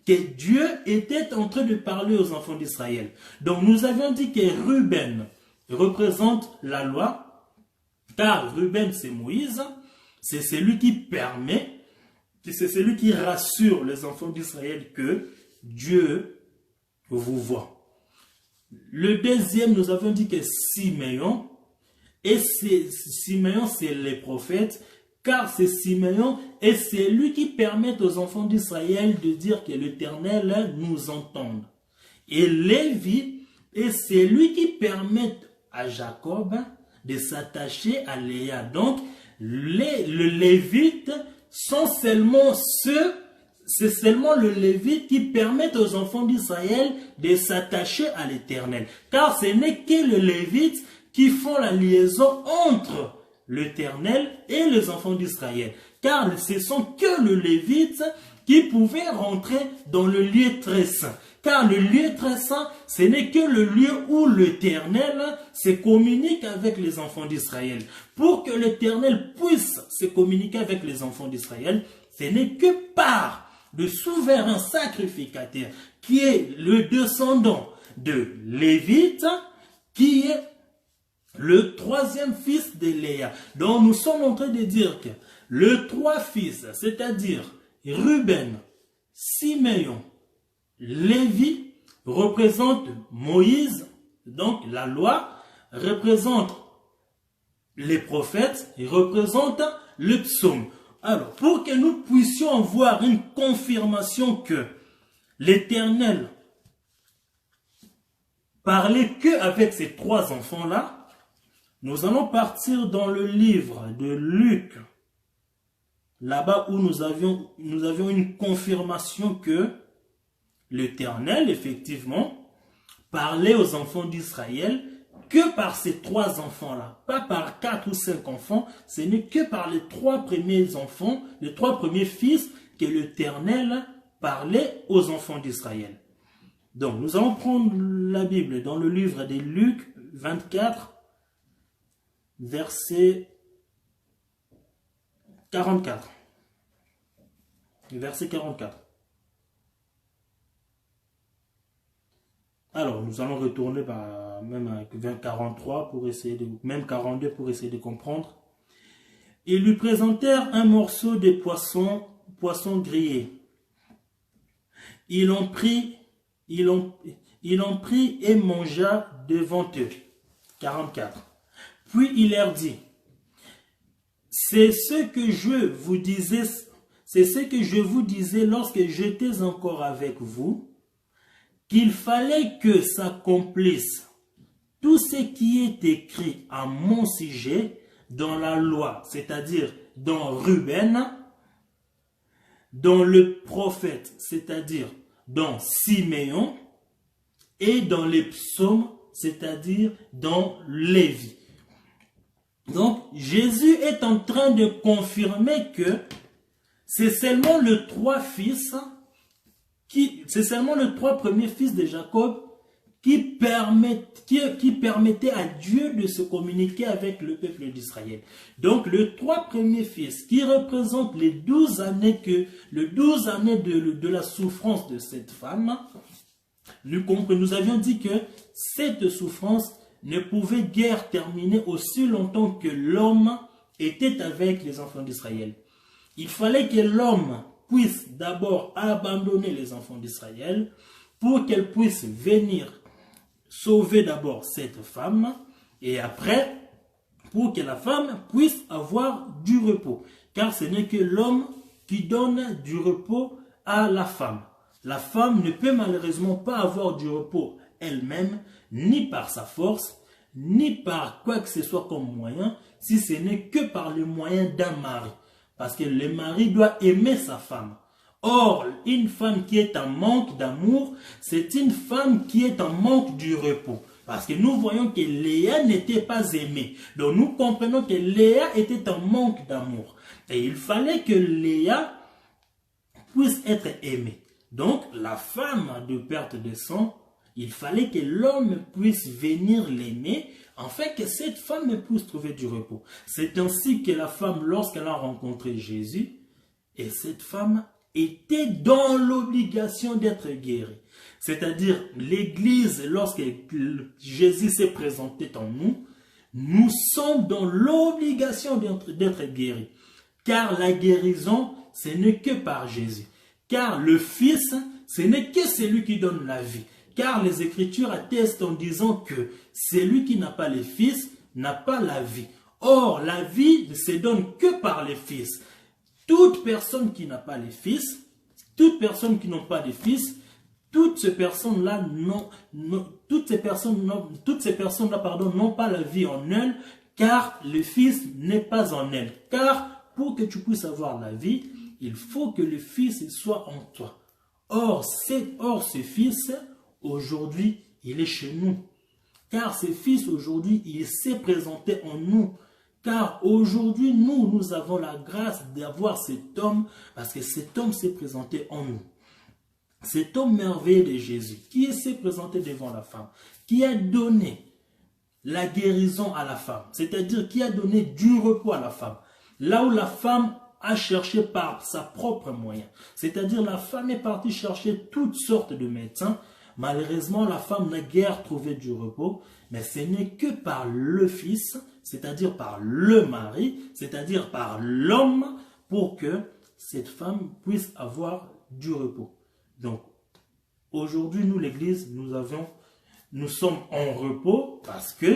que Dieu était en train de parler aux enfants d'Israël. Donc, nous avions dit que Ruben représente la loi, car Ruben, c'est Moïse, c'est celui qui permet, c'est celui qui rassure les enfants d'Israël que Dieu vous voit. Le deuxième, nous avons dit que Siméon, et Siméon, c'est les prophètes, car c'est Siméon et c'est lui qui permet aux enfants d'Israël de dire que l'Éternel nous entende. Et Lévi, et c'est lui qui permet à Jacob de s'attacher à Léa. Donc, le Lévite sont seulement c'est seulement le Lévite qui permet aux enfants d'Israël de s'attacher à l'Éternel. Car ce n'est que le Lévite qui font la liaison entre l'Éternel et les enfants d'Israël. Car ce sont que le Lévite qui pouvait rentrer dans le lieu très saint. Car le lieu très saint, ce n'est que le lieu où l'Éternel se communique avec les enfants d'Israël. Pour que l'Éternel puisse se communiquer avec les enfants d'Israël, ce n'est que par le souverain sacrificateur qui est le descendant de Lévite, qui est le 3e fils de Léa. Donc nous sommes en train de dire que le 3 fils, c'est-à-dire Ruben, Siméon, Lévi, représente Moïse, donc la loi, représente les prophètes et représente le psaume. Alors, pour que nous puissions avoir une confirmation que l'Éternel parlait qu'avec ces 3 enfants-là, nous allons partir dans le livre de Luc, là-bas où nous avions une confirmation que l'Éternel, effectivement, parlait aux enfants d'Israël que par ces 3 enfants-là, pas par 4 ou 5 enfants, ce n'est que par les 3 premiers enfants, les 3 premiers fils que l'Éternel parlait aux enfants d'Israël. Donc, nous allons prendre la Bible dans le livre de Luc 24, verset 44. Verset 44. Alors, nous allons retourner même avec 43 pour essayer même 42 pour essayer de comprendre. Ils lui présentèrent un morceau de poisson grillé. Il en prit et mangea devant eux. 44. Puis il leur dit, c'est ce que je vous disais lorsque j'étais encore avec vous, qu'il fallait que s'accomplisse tout ce qui est écrit à mon sujet dans la loi, c'est-à-dire dans Ruben, dans le prophète, c'est-à-dire dans Siméon, et dans les psaumes, c'est-à-dire dans Lévi. Donc, Jésus est en train de confirmer que c'est seulement le 3 premiers fils de Jacob qui permettait à Dieu de se communiquer avec le peuple d'Israël. Donc, les 3 premiers fils qui représentent les 12 années de la souffrance de cette femme, nous avions dit que cette souffrance ne pouvait guère terminer aussi longtemps que l'homme était avec les enfants d'Israël. Il fallait que l'homme puisse d'abord abandonner les enfants d'Israël pour qu'elle puisse venir sauver d'abord cette femme et après pour que la femme puisse avoir du repos. Car ce n'est que l'homme qui donne du repos à la femme. La femme ne peut malheureusement pas avoir du repos elle-même, ni par sa force, ni par quoi que ce soit comme moyen, si ce n'est que par le moyen d'un mari. Parce que le mari doit aimer sa femme. Or, une femme qui est en manque d'amour, c'est une femme qui est en manque du repos. Parce que nous voyons que Léa n'était pas aimée. Donc nous comprenons que Léa était en manque d'amour. Et il fallait que Léa puisse être aimée. Donc la femme de perte de sang, il fallait que l'homme puisse venir l'aimer, afin que cette femme puisse trouver du repos. C'est ainsi que la femme, lorsqu'elle a rencontré Jésus, et cette femme était dans l'obligation d'être guérie. C'est-à-dire, l'Église, lorsque Jésus s'est présenté en nous, nous sommes dans l'obligation d'être guéris. Car la guérison, ce n'est que par Jésus. Car le Fils, ce n'est que celui qui donne la vie. Car les Écritures attestent en disant que celui qui n'a pas le Fils n'a pas la vie. Or, la vie ne se donne que par le Fils. Toute personne qui n'a pas le Fils, toute personne qui n'a pas de Fils, toutes ces personnes-là n'ont pas la vie en elles, car le Fils n'est pas en elles. Car pour que tu puisses avoir la vie, il faut que le Fils soit en toi. Or, ce Fils, aujourd'hui, il est chez nous. Car ce Fils, aujourd'hui, il s'est présenté en nous. Car aujourd'hui, nous avons la grâce d'avoir cet homme, parce que cet homme s'est présenté en nous. Cet homme merveilleux de Jésus, qui s'est présenté devant la femme, qui a donné la guérison à la femme, c'est-à-dire qui a donné du repos à la femme. Là où la femme a cherché par sa propre moyen, c'est-à-dire la femme est partie chercher toutes sortes de médecins. Malheureusement, la femme n'a guère trouvé du repos, mais ce n'est que par le Fils, c'est-à-dire par le mari, c'est-à-dire par l'homme, pour que cette femme puisse avoir du repos. Donc, aujourd'hui, nous, l'Église, nous sommes en repos parce que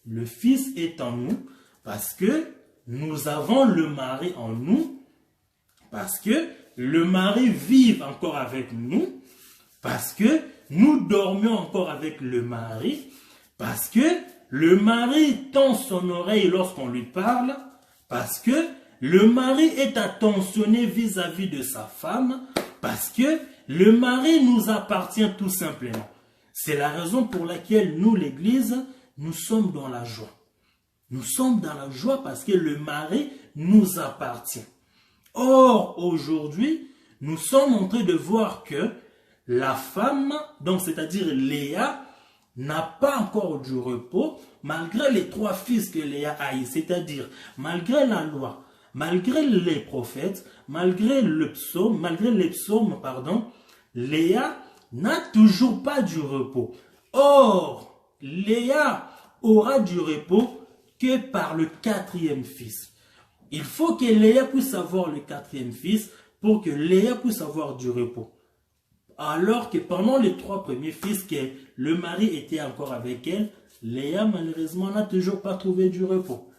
le Fils est en nous, parce que nous avons le mari en nous, parce que le mari vit encore avec nous, parce que nous dormions encore avec le mari, parce que le mari tend son oreille lorsqu'on lui parle, parce que le mari est attentionné vis-à-vis de sa femme, parce que le mari nous appartient tout simplement. C'est la raison pour laquelle nous, l'Église, nous sommes dans la joie. Nous sommes dans la joie parce que le mari nous appartient. Or, aujourd'hui, nous sommes en train de voir que la femme, donc c'est-à-dire Léa, n'a pas encore du repos, malgré les 3 fils que Léa a eu, c'est-à-dire malgré la loi, malgré les prophètes, malgré les psaumes, Léa n'a toujours pas du repos. Or, Léa aura du repos que par le 4e fils. Il faut que Léa puisse avoir le 4e fils pour que Léa puisse avoir du repos. Alors que pendant les 3 premiers fils que le mari était encore avec elle, Léa malheureusement n'a toujours pas trouvé du repos.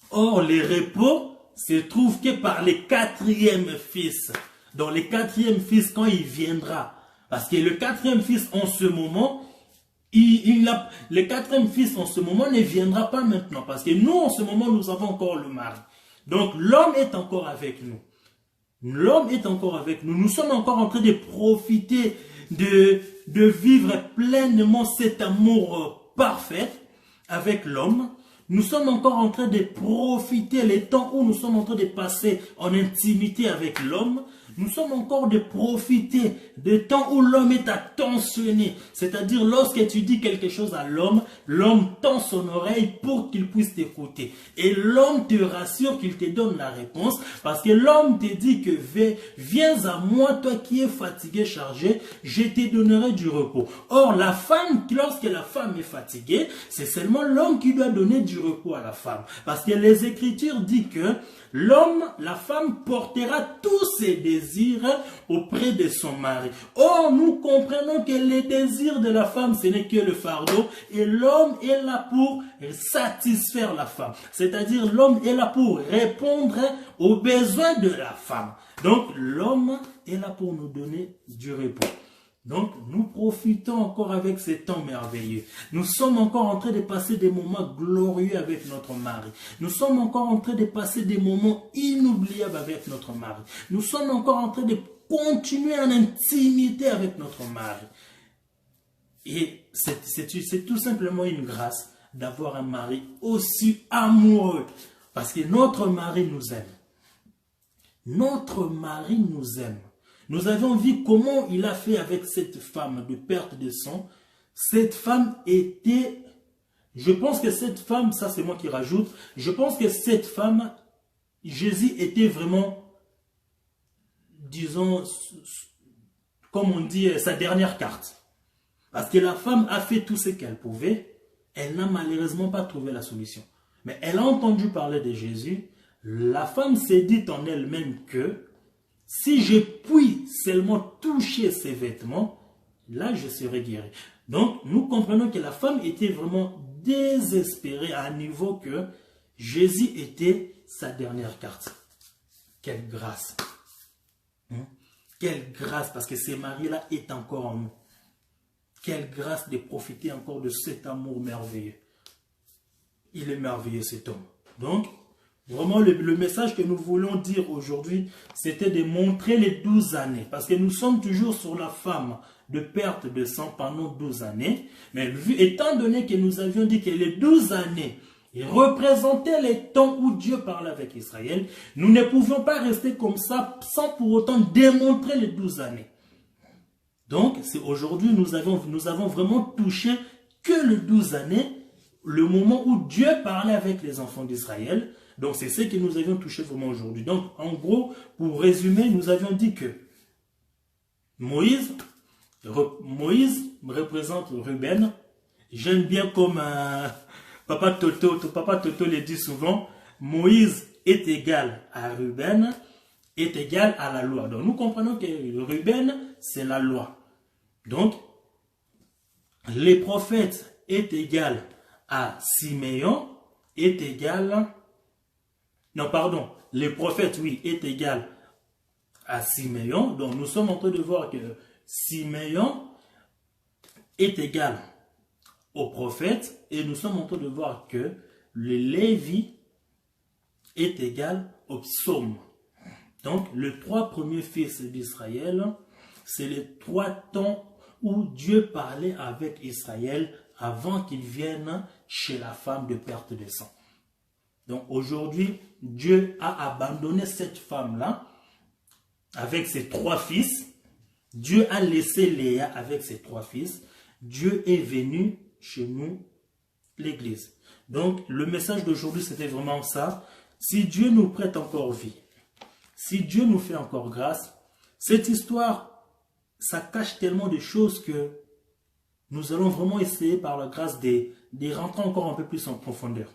Or, le repos se trouve que par le 4e fils. Donc le 4e fils, quand il viendra, parce que le 4e fils en ce moment, le 4e fils en ce moment ne viendra pas maintenant, parce que nous en ce moment nous avons encore le mari. Donc l'homme est encore avec nous. L'homme est encore avec nous. Nous sommes encore en train de profiter de vivre pleinement cet amour parfait avec l'homme. Nous sommes encore en train de profiter les temps où nous sommes en train de passer en intimité avec l'homme. Nous sommes encore de profiter des temps où l'homme est attentionné. C'est-à-dire lorsque tu dis quelque chose à l'homme, l'homme tend son oreille pour qu'il puisse t'écouter. Et l'homme te rassure qu'il te donne la réponse parce que l'homme te dit que viens à moi, toi qui es fatigué, chargé, je te donnerai du repos. Or, la femme, lorsque la femme est fatiguée, c'est seulement l'homme qui doit donner du repos à la femme. Parce que les Écritures disent que la femme portera tous ses désirs auprès de son mari. Or, nous comprenons que les désirs de la femme, ce n'est que le fardeau, et l'homme est là pour satisfaire la femme. C'est-à-dire, l'homme est là pour répondre aux besoins de la femme. Donc, l'homme est là pour nous donner du repos. Donc, nous profitons encore avec ce temps merveilleux. Nous sommes encore en train de passer des moments glorieux avec notre mari. Nous sommes encore en train de passer des moments inoubliables avec notre mari. Nous sommes encore en train de continuer en intimité avec notre mari. Et c'est tout simplement une grâce d'avoir un mari aussi amoureux. Parce que notre mari nous aime. Notre mari nous aime. Nous avons vu comment il a fait avec cette femme de perte de sang. Cette femme était... Je pense que cette femme, ça c'est moi qui rajoute, je pense que cette femme, Jésus était vraiment, disons, comme on dit, sa dernière carte. Parce que la femme a fait tout ce qu'elle pouvait, elle n'a malheureusement pas trouvé la solution. Mais elle a entendu parler de Jésus, la femme s'est dit en elle-même que si je puis seulement toucher ses vêtements, là je serai guéri. Donc nous comprenons que la femme était vraiment désespérée à un niveau que Jésus était sa dernière carte. Quelle grâce! Quelle grâce, parce que ce mari-là est encore en nous. Quelle grâce de profiter encore de cet amour merveilleux. Il est merveilleux cet homme. Donc, vraiment le message que nous voulons dire aujourd'hui, c'était de montrer les 12 années. Parce que nous sommes toujours sur la femme de perte de sang pendant 12 années. Mais étant donné que nous avions dit que les 12 années représentaient les temps où Dieu parlait avec Israël, nous ne pouvions pas rester comme ça sans pour autant démontrer les 12 années. Donc, aujourd'hui, nous avons vraiment touché que les 12 années, le moment où Dieu parlait avec les enfants d'Israël. Donc, c'est ce que nous avions touché vraiment aujourd'hui. Donc, en gros, pour résumer, nous avions dit que Moïse représente Ruben. J'aime bien comme Papa Toto le dit souvent, Moïse est égal à Ruben, est égal à la loi. Donc, nous comprenons que Ruben, c'est la loi. Donc, les prophètes est égal à Siméon, est égal... Non, pardon, les prophètes, oui, est égal à Siméon. Donc, nous sommes en train de voir que Siméon est égal au prophète. Et nous sommes en train de voir que le Lévi est égal au psaume. Donc, les 3 premiers fils d'Israël, c'est les 3 temps où Dieu parlait avec Israël avant qu'il vienne chez la femme de perte de sang. Donc aujourd'hui, Dieu a abandonné cette femme-là avec ses 3 fils. Dieu a laissé Léa avec ses 3 fils. Dieu est venu chez nous, l'Église. Donc le message d'aujourd'hui, c'était vraiment ça. Si Dieu nous prête encore vie, si Dieu nous fait encore grâce, cette histoire, ça cache tellement de choses que nous allons vraiment essayer par la grâce de rentrer encore un peu plus en profondeur.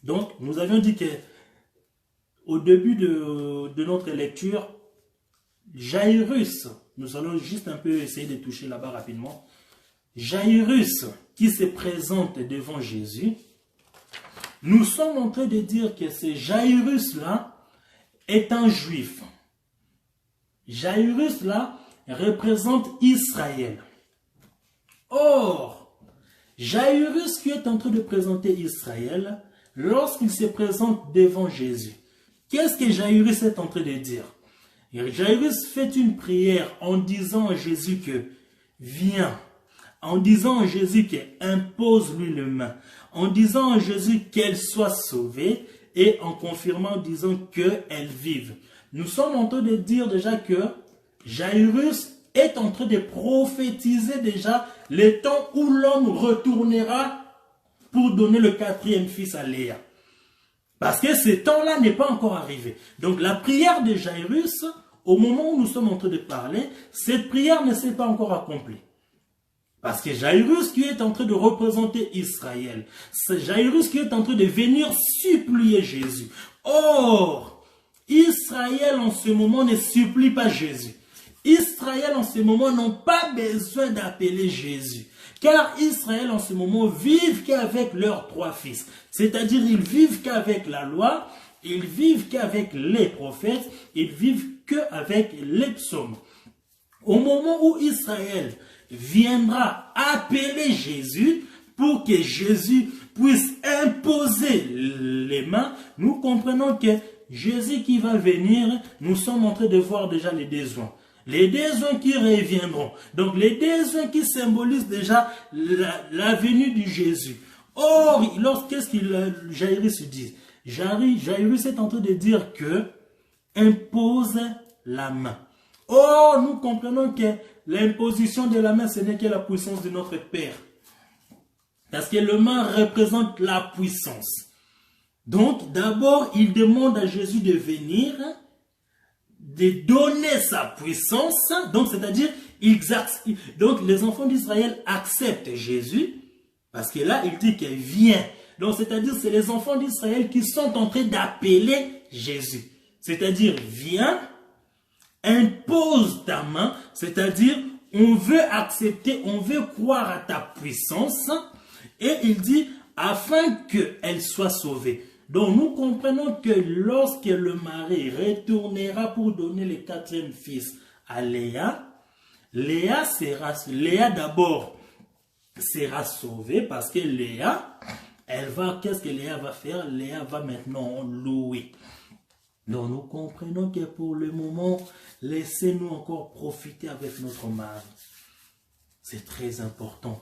Donc, nous avions dit que au début de notre lecture, Jairus, nous allons juste un peu essayer de toucher là-bas rapidement. Jairus qui se présente devant Jésus, nous sommes en train de dire que ce Jairus-là est un juif. Jairus-là représente Israël. Or, Jairus qui est en train de présenter Israël, lorsqu'il se présente devant Jésus, qu'est-ce que Jairus est en train de dire? Jairus fait une prière en disant à Jésus que viens, en disant à Jésus qu'impose-lui les mains, en disant à Jésus qu'elle soit sauvée et en confirmant en disant qu'elle vive. Nous sommes en train de dire déjà que Jairus est en train de prophétiser déjà le temps où l'homme retournera pour donner le 4e fils à Léa. Parce que ce temps-là n'est pas encore arrivé. Donc la prière de Jairus, au moment où nous sommes en train de parler, cette prière ne s'est pas encore accomplie. Parce que Jairus qui est en train de représenter Israël, c'est Jairus qui est en train de venir supplier Jésus. Or, Israël en ce moment ne supplie pas Jésus. Israël en ce moment n'ont pas besoin d'appeler Jésus. Car Israël en ce moment vivent qu'avec leurs 3 fils. C'est-à-dire ils vivent qu'avec la loi, ils vivent qu'avec les prophètes, ils vivent qu'avec les psaumes. Au moment où Israël viendra appeler Jésus pour que Jésus puisse imposer les mains, nous comprenons que Jésus qui va venir, nous sommes en train de voir déjà les besoins. Les désuns qui reviendront. Donc les désuns qui symbolisent déjà la venue de Jésus. Or, qu'est-ce qu'il Jairus dit? Jairus est en train de dire que impose la main. Or, nous comprenons que l'imposition de la main, ce n'est que la puissance de notre Père. Parce que le main représente la puissance. Donc, d'abord, il demande à Jésus de venir, de donner sa puissance. Donc, c'est-à-dire, donc les enfants d'Israël acceptent Jésus, parce que là, il dit qu'il vient. Donc, c'est-à-dire, c'est les enfants d'Israël qui sont en train d'appeler Jésus. C'est-à-dire, viens, impose ta main, c'est-à-dire, on veut accepter, on veut croire à ta puissance, et il dit, afin qu'elle soit sauvée. Donc, nous comprenons que lorsque le mari retournera pour donner le 4e fils à Léa, Léa d'abord sera sauvée parce que Léa, qu'est-ce que Léa va faire? Léa va maintenant louer. Donc, nous comprenons que pour le moment, laissez-nous encore profiter avec notre mari. C'est très important.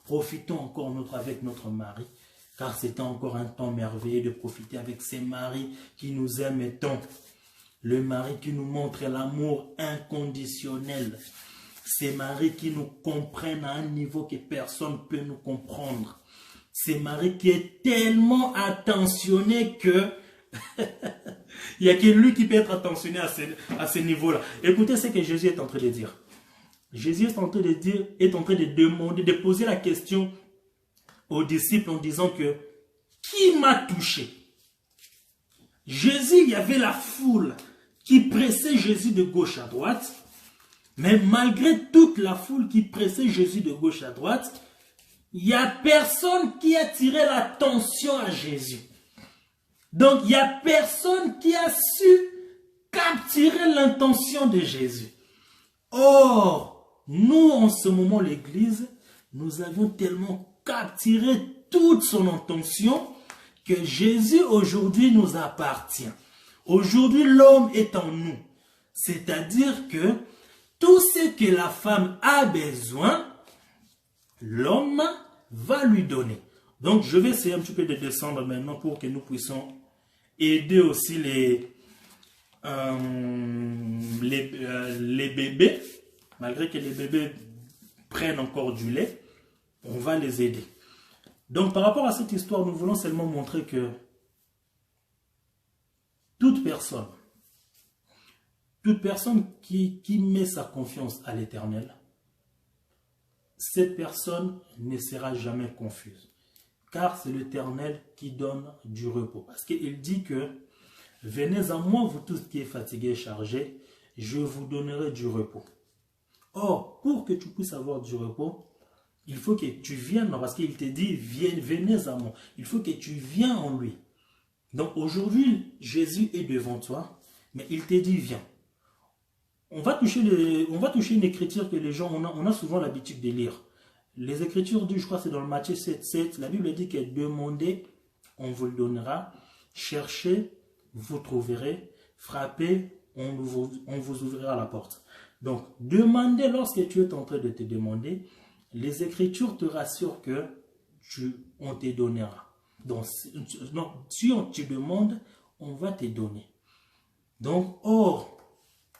Profitons encore avec notre mari. Car c'est encore un temps merveilleux de profiter avec ces maris qui nous aiment tant. Le mari qui nous montre l'amour inconditionnel. Ces maris qui nous comprennent à un niveau que personne ne peut nous comprendre. Ces maris qui est tellement attentionné que il n'y a que lui qui peut être attentionné à ce niveau-là. Écoutez ce que Jésus est en train de dire. Jésus est en train de demander, de poser la question aux disciples en disant que qui m'a touché? Jésus, il y avait la foule qui pressait Jésus de gauche à droite, mais malgré toute la foule qui pressait Jésus de gauche à droite, il n'y a personne qui a tiré l'attention à Jésus. Donc, il n'y a personne qui a su capturer l'intention de Jésus. Or, nous, en ce moment, l'Église, nous avions tellement capturé toute son intention que Jésus aujourd'hui nous appartient. Aujourd'hui, l'homme est en nous. C'est-à-dire que tout ce que la femme a besoin, l'homme va lui donner. Donc, je vais essayer un petit peu de descendre maintenant pour que nous puissions aider aussi les bébés. Malgré que les bébés prennent encore du lait, on va les aider. Donc, par rapport à cette histoire, nous voulons seulement montrer que toute personne qui met sa confiance à l'Éternel, cette personne ne sera jamais confuse. Car c'est l'Éternel qui donne du repos. Parce qu'il dit que « Venez à moi, vous tous qui êtes fatigués et chargés, je vous donnerai du repos. » Or, pour que tu puisses avoir du repos, il faut que tu viennes, parce qu'il te dit, venez à moi. Il faut que tu viennes en lui. Donc aujourd'hui, Jésus est devant toi, mais il te dit, viens. On va toucher une écriture que les gens, on a souvent l'habitude de lire. Les écritures disent, je crois que c'est dans le Matthieu 7, la Bible dit que demandez, on vous le donnera. Cherchez, vous trouverez. Frappez, on vous ouvrira la porte. Donc, demandez lorsque tu es en train de te demander. Les Écritures te rassurent que on te donnera. Donc, si on te demande, on va te donner. Donc, or,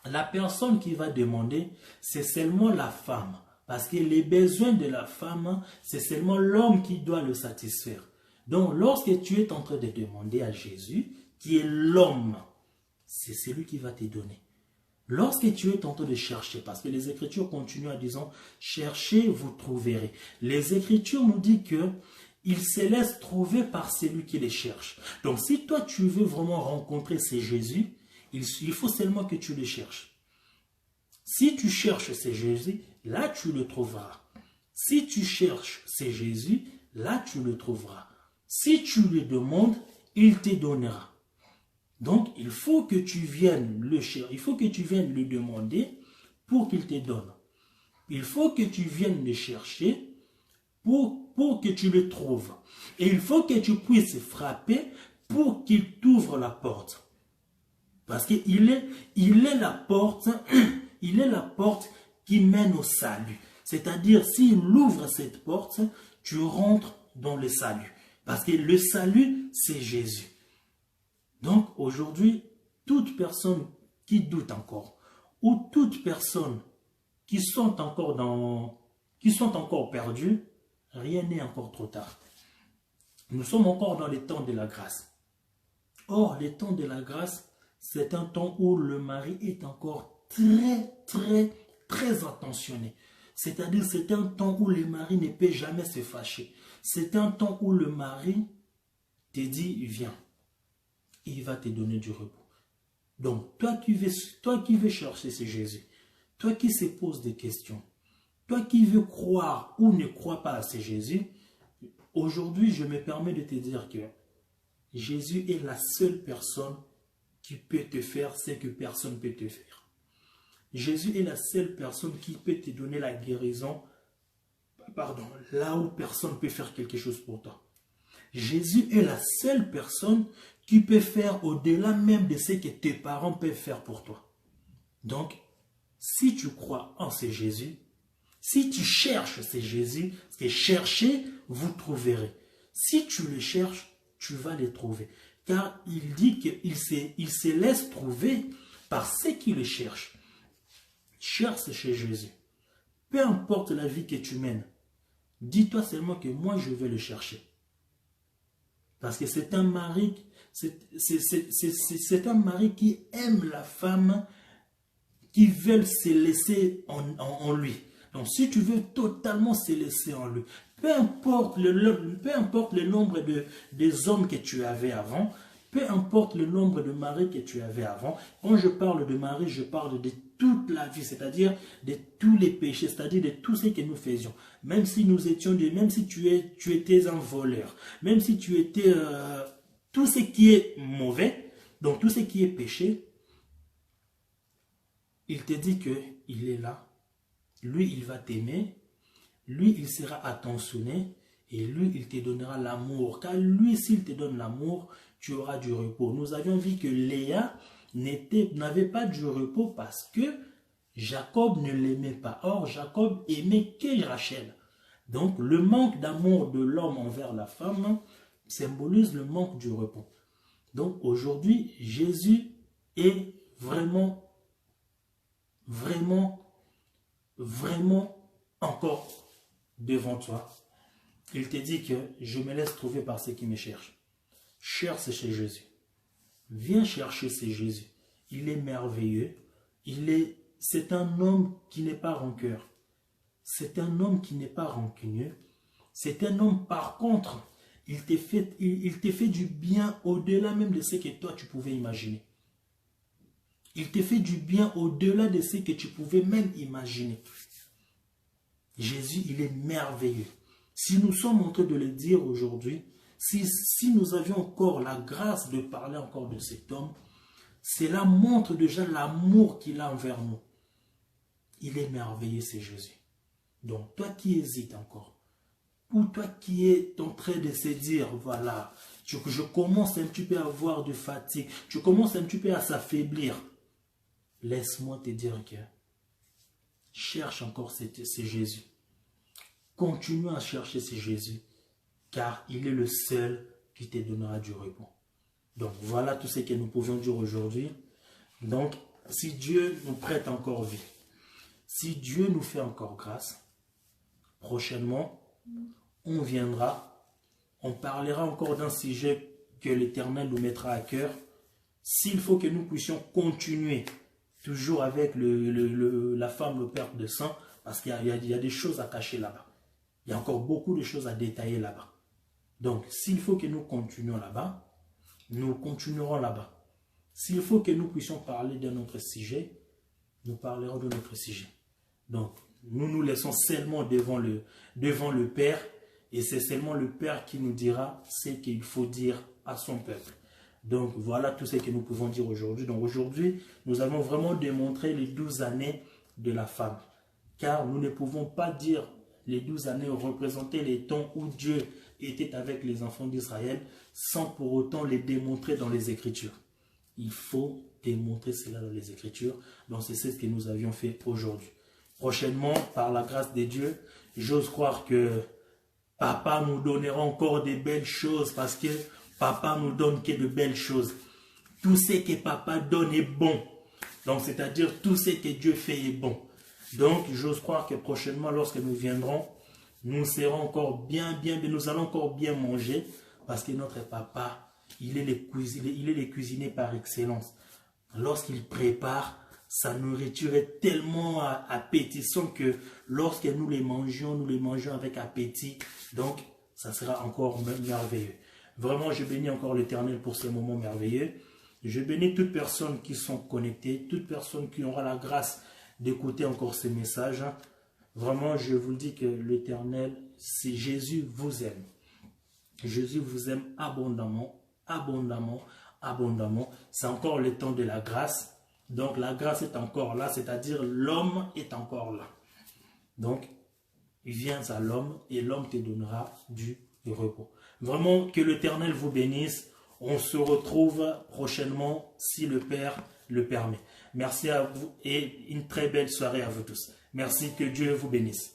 la personne qui va demander, c'est seulement la femme. Parce que les besoins de la femme, c'est seulement l'homme qui doit le satisfaire. Donc, lorsque tu es en train de demander à Jésus, qui est l'homme, c'est celui qui va te donner. Lorsque tu es en train de chercher, parce que les Écritures continuent en disant, cherchez, vous trouverez. Les Écritures nous disent que ils se laissent trouver par celui qui les cherche. Donc, si toi, tu veux vraiment rencontrer ces Jésus, il faut seulement que tu le cherches. Si tu cherches ces Jésus, là, tu le trouveras. Si tu cherches ces Jésus, là, tu le trouveras. Si tu lui demandes, il te donnera. Donc, il faut que tu viennes le chercher, il faut que tu viennes le demander pour qu'il te donne. Il faut que tu viennes le chercher pour que tu le trouves. Et il faut que tu puisses frapper pour qu'il t'ouvre la porte. Parce il est la porte, il est la porte qui mène au salut. C'est-à-dire, s'il ouvre cette porte, tu rentres dans le salut. Parce que le salut, c'est Jésus. Donc, aujourd'hui, toute personne qui doute encore, ou toute personne qui sont encore perdus, rien n'est encore trop tard. Nous sommes encore dans les temps de la grâce. Or, les temps de la grâce, c'est un temps où le mari est encore très attentionné. C'est-à-dire, c'est un temps où le mari ne peut jamais se fâcher. C'est un temps où le mari te dit, viens, il va te donner du repos. Donc, toi qui veux chercher ce Jésus, toi qui se poses des questions, toi qui veux croire ou ne crois pas à ce Jésus, aujourd'hui, je me permets de te dire que Jésus est la seule personne qui peut te faire ce que personne ne peut te faire. Jésus est la seule personne qui peut te donner la guérison, là où personne ne peut faire quelque chose pour toi. Jésus est la seule personne qui peut faire au-delà même de ce que tes parents peuvent faire pour toi. Donc, si tu crois en ce Jésus, si tu cherches ce Jésus, parce que cherchez, vous trouverez. Si tu le cherches, tu vas le trouver. Car il dit qu'il se laisse trouver par ceux qui le cherchent. Cherche chez Jésus. Peu importe la vie que tu mènes, dis-toi seulement que moi je vais le chercher. Parce que c'est un mari, c'est un mari qui aime la femme, qui veut se laisser en lui. Donc si tu veux totalement se laisser en lui, peu importe le nombre des hommes que tu avais avant, peu importe le nombre de maris que tu avais avant, quand je parle de mari, je parle de toute la vie, c'est-à-dire de tous les péchés, c'est-à-dire de tout ce que nous faisions. Même si nous étions même si tu étais un voleur, même si tu étais tout ce qui est mauvais, donc tout ce qui est péché, il te dit qu'il est là. Lui, il va t'aimer. Lui, il sera attentionné. Et lui, il te donnera l'amour. Car lui, s'il te donne l'amour, tu auras du repos. Nous avions vu que Léa n'avait pas du repos parce que Jacob ne l'aimait pas. Or, Jacob aimait que Rachel. Donc, le manque d'amour de l'homme envers la femme symbolise le manque du repos. Donc, aujourd'hui, Jésus est vraiment encore devant toi. Il te dit que je me laisse trouver par ceux qui me cherchent. Cherche chez Jésus. Viens chercher chez Jésus. Il est merveilleux. C'est un homme qui n'est pas rancœur. C'est un homme qui n'est pas rancunieux. C'est un homme, par contre, il te fait du bien au-delà même de ce que toi tu pouvais imaginer. Il te fait du bien au-delà de ce que tu pouvais même imaginer. Jésus, il est merveilleux. Si nous sommes en train de le dire aujourd'hui, si nous avions encore la grâce de parler encore de cet homme, cela montre déjà l'amour qu'il a envers nous. Il est merveilleux, c'est Jésus. Donc, toi qui hésites encore, ou toi qui es en train de se dire, voilà, je commence un petit peu à avoir de fatigue, je commence un petit peu à s'affaiblir, laisse-moi te dire que cherche encore ce Jésus. Continue à chercher ce Jésus, car il est le seul qui te donnera du repos. Donc voilà tout ce que nous pouvons dire aujourd'hui. Donc si Dieu nous prête encore vie, si Dieu nous fait encore grâce, prochainement, on viendra, on parlera encore d'un sujet que l'Éternel nous mettra à cœur. S'il faut que nous puissions continuer toujours avec la femme, le perte de sang, parce qu'il y a des choses à cacher là-bas. Il y a encore beaucoup de choses à détailler là-bas. Donc, s'il faut que nous continuions là-bas, nous continuerons là-bas. S'il faut que nous puissions parler d'un autre sujet, nous parlerons de notre sujet. Donc, nous nous laissons seulement devant le Père, et c'est seulement le Père qui nous dira ce qu'il faut dire à son peuple. Donc, voilà tout ce que nous pouvons dire aujourd'hui. Donc, aujourd'hui, nous avons vraiment démontré les 12 années de la femme. Car nous ne pouvons pas dire les 12 années représentaient les temps où Dieu était avec les enfants d'Israël sans pour autant les démontrer dans les Écritures. Il faut démontrer cela dans les Écritures. Donc c'est ce que nous avions fait aujourd'hui. Prochainement, par la grâce de Dieu, j'ose croire que Papa nous donnera encore de belles choses parce que Papa nous donne que de belles choses. Tout ce que Papa donne est bon. Donc c'est-à-dire tout ce que Dieu fait est bon. Donc j'ose croire que prochainement, lorsque nous viendrons, nous serons encore bien, nous allons encore bien manger parce que notre Papa, il est le cuisinier par excellence. Lorsqu'il prépare, sa nourriture est tellement appétissante que lorsque nous les mangeons avec appétit. Donc, ça sera encore merveilleux. Vraiment, je bénis encore l'Éternel pour ce moment merveilleux. Je bénis toute personne qui sont connectées, toute personne qui aura la grâce d'écouter encore ces messages. Vraiment, je vous dis que l'Éternel, c'est Jésus vous aime. Jésus vous aime abondamment, abondamment, abondamment. C'est encore le temps de la grâce. Donc la grâce est encore là, c'est-à-dire l'homme est encore là. Donc, viens à l'homme et l'homme te donnera du repos. Vraiment, que l'Éternel vous bénisse. On se retrouve prochainement si le Père le permet. Merci à vous et une très belle soirée à vous tous. Merci, que Dieu vous bénisse.